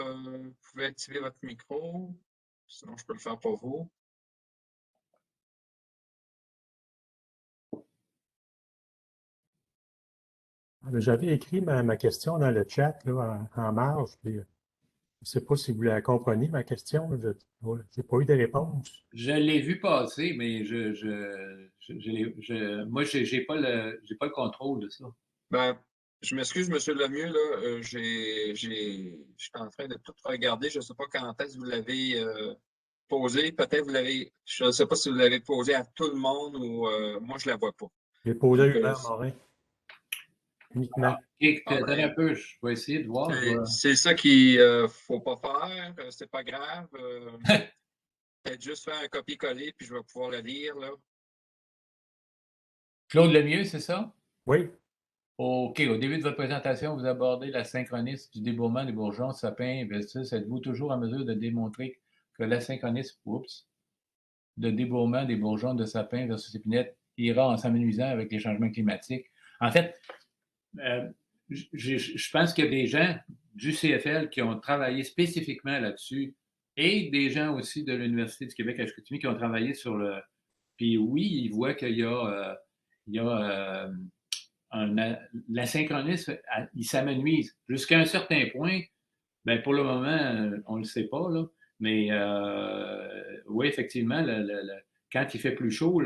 vous pouvez activer votre micro. Sinon, je peux le faire pour vous. J'avais écrit ma question dans le chat là, en marge. Puis, je ne sais pas si vous la comprenez, ma question. Je n'ai pas eu de réponse. Je l'ai vu passer, mais moi, j'ai pas le contrôle de ça. Ben, je m'excuse, M. Lemieux, là, je suis en train de tout regarder. Je ne sais pas quand est-ce que vous l'avez posé. Peut-être vous l'avez, je ne sais pas si vous l'avez posé à tout le monde ou moi, je ne la vois pas. J'ai posé à Donc, Hubert Morin uniquement. Et Ah, attendez un peu, je vais essayer de voir. c'est ça qu'il ne faut pas faire. C'est pas grave. Peut-être juste faire un copier-coller, puis je vais pouvoir le lire, là. Claude Lemieux, c'est ça? Oui. OK. Au début de votre présentation, vous abordez la synchronisme du débourrement des bourgeons, sapins, versus. Êtes-vous toujours en mesure de démontrer que l'asynchronisme, de débourrement des bourgeons de sapins versus épinettes ira en s'amenuisant avec les changements climatiques? En fait, je pense qu'il y a des gens du CFL qui ont travaillé spécifiquement là-dessus et des gens aussi de l'Université du Québec à Chicoutimi qui ont travaillé sur le. Puis oui, ils voient qu'il y a l'asynchronisme, il s'amenuise. Jusqu'à un certain point, ben pour le moment, on ne le sait pas, là, mais oui, effectivement, quand il fait plus chaud,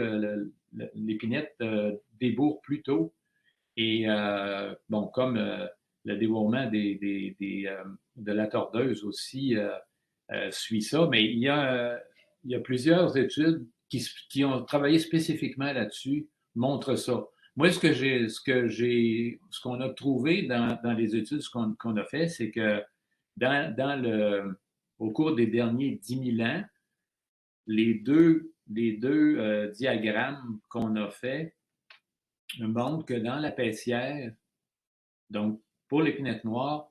l'épinette débourre plus tôt. Et bon, comme le débourrement de la tordeuse aussi suit ça, mais il y a plusieurs études qui ont travaillé spécifiquement là-dessus, montrent ça. Moi, ce qu'on a trouvé dans les études qu'on a fait, c'est que au cours des derniers 10 000 ans, les deux diagrammes qu'on a faits montrent que dans la paissière, donc pour l'épinette noire,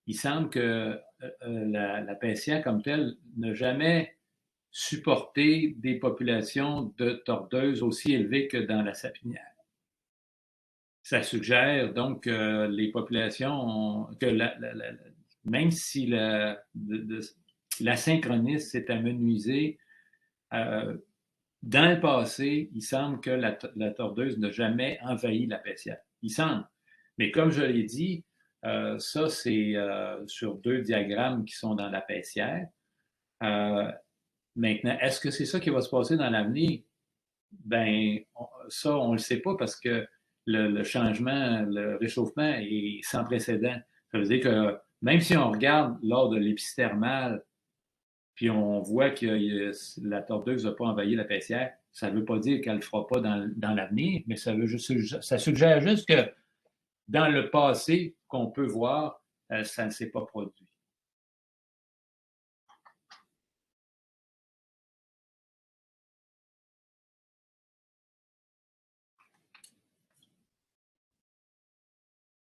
il semble que la paissière comme telle n'a jamais supporté des populations de tordeuses aussi élevées que dans la sapinière. Ça suggère donc que les populations, même si la synchronisme s'est amenuisée, dans le passé, il semble que la tordeuse n'a jamais envahi la paissière. Il semble. Mais comme je l'ai dit, ça, c'est sur 2 diagrammes qui sont dans la paissière. Maintenant, est-ce que c'est ça qui va se passer dans l'avenir? Ben, ça, on ne le sait pas parce que le changement, le réchauffement est sans précédent. Ça veut dire que même si on regarde lors de l'épisithermale, puis on voit que la tordeuse n'a pas envahi la paissière, ça ne veut pas dire qu'elle ne le fera pas dans l'avenir, mais ça suggère juste que dans le passé qu'on peut voir, ça ne s'est pas produit.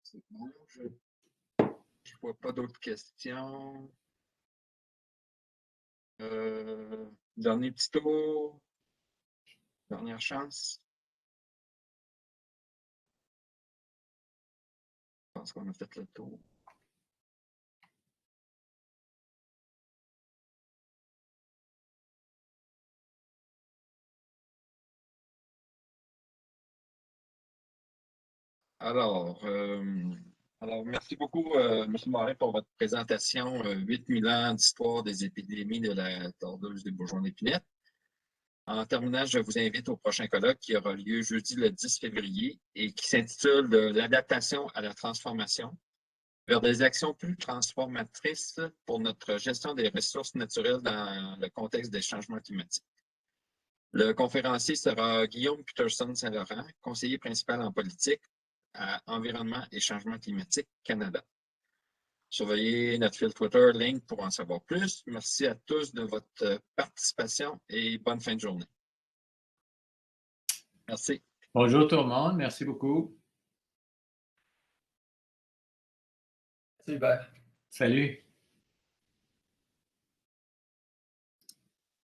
C'est bon, je ne vois pas d'autres questions. Dernier petit tour. Dernière chance. Je pense qu'on a fait le tour. Alors, merci beaucoup, M. Morin, pour votre présentation. 8000 ans d'histoire des épidémies de la tordeuse des bourgeons d'épinette. En terminant, je vous invite au prochain colloque qui aura lieu jeudi le 10 février et qui s'intitule « L'adaptation à la transformation vers des actions plus transformatrices pour notre gestion des ressources naturelles dans le contexte des changements climatiques ». Le conférencier sera Guillaume Peterson-Saint-Laurent, conseiller principal en politique à Environnement et Changement climatique Canada. Surveillez notre fil Twitter, Link pour en savoir plus. Merci à tous de votre participation et bonne fin de journée. Merci. Bonjour tout le monde, merci beaucoup. Hubert. Salut.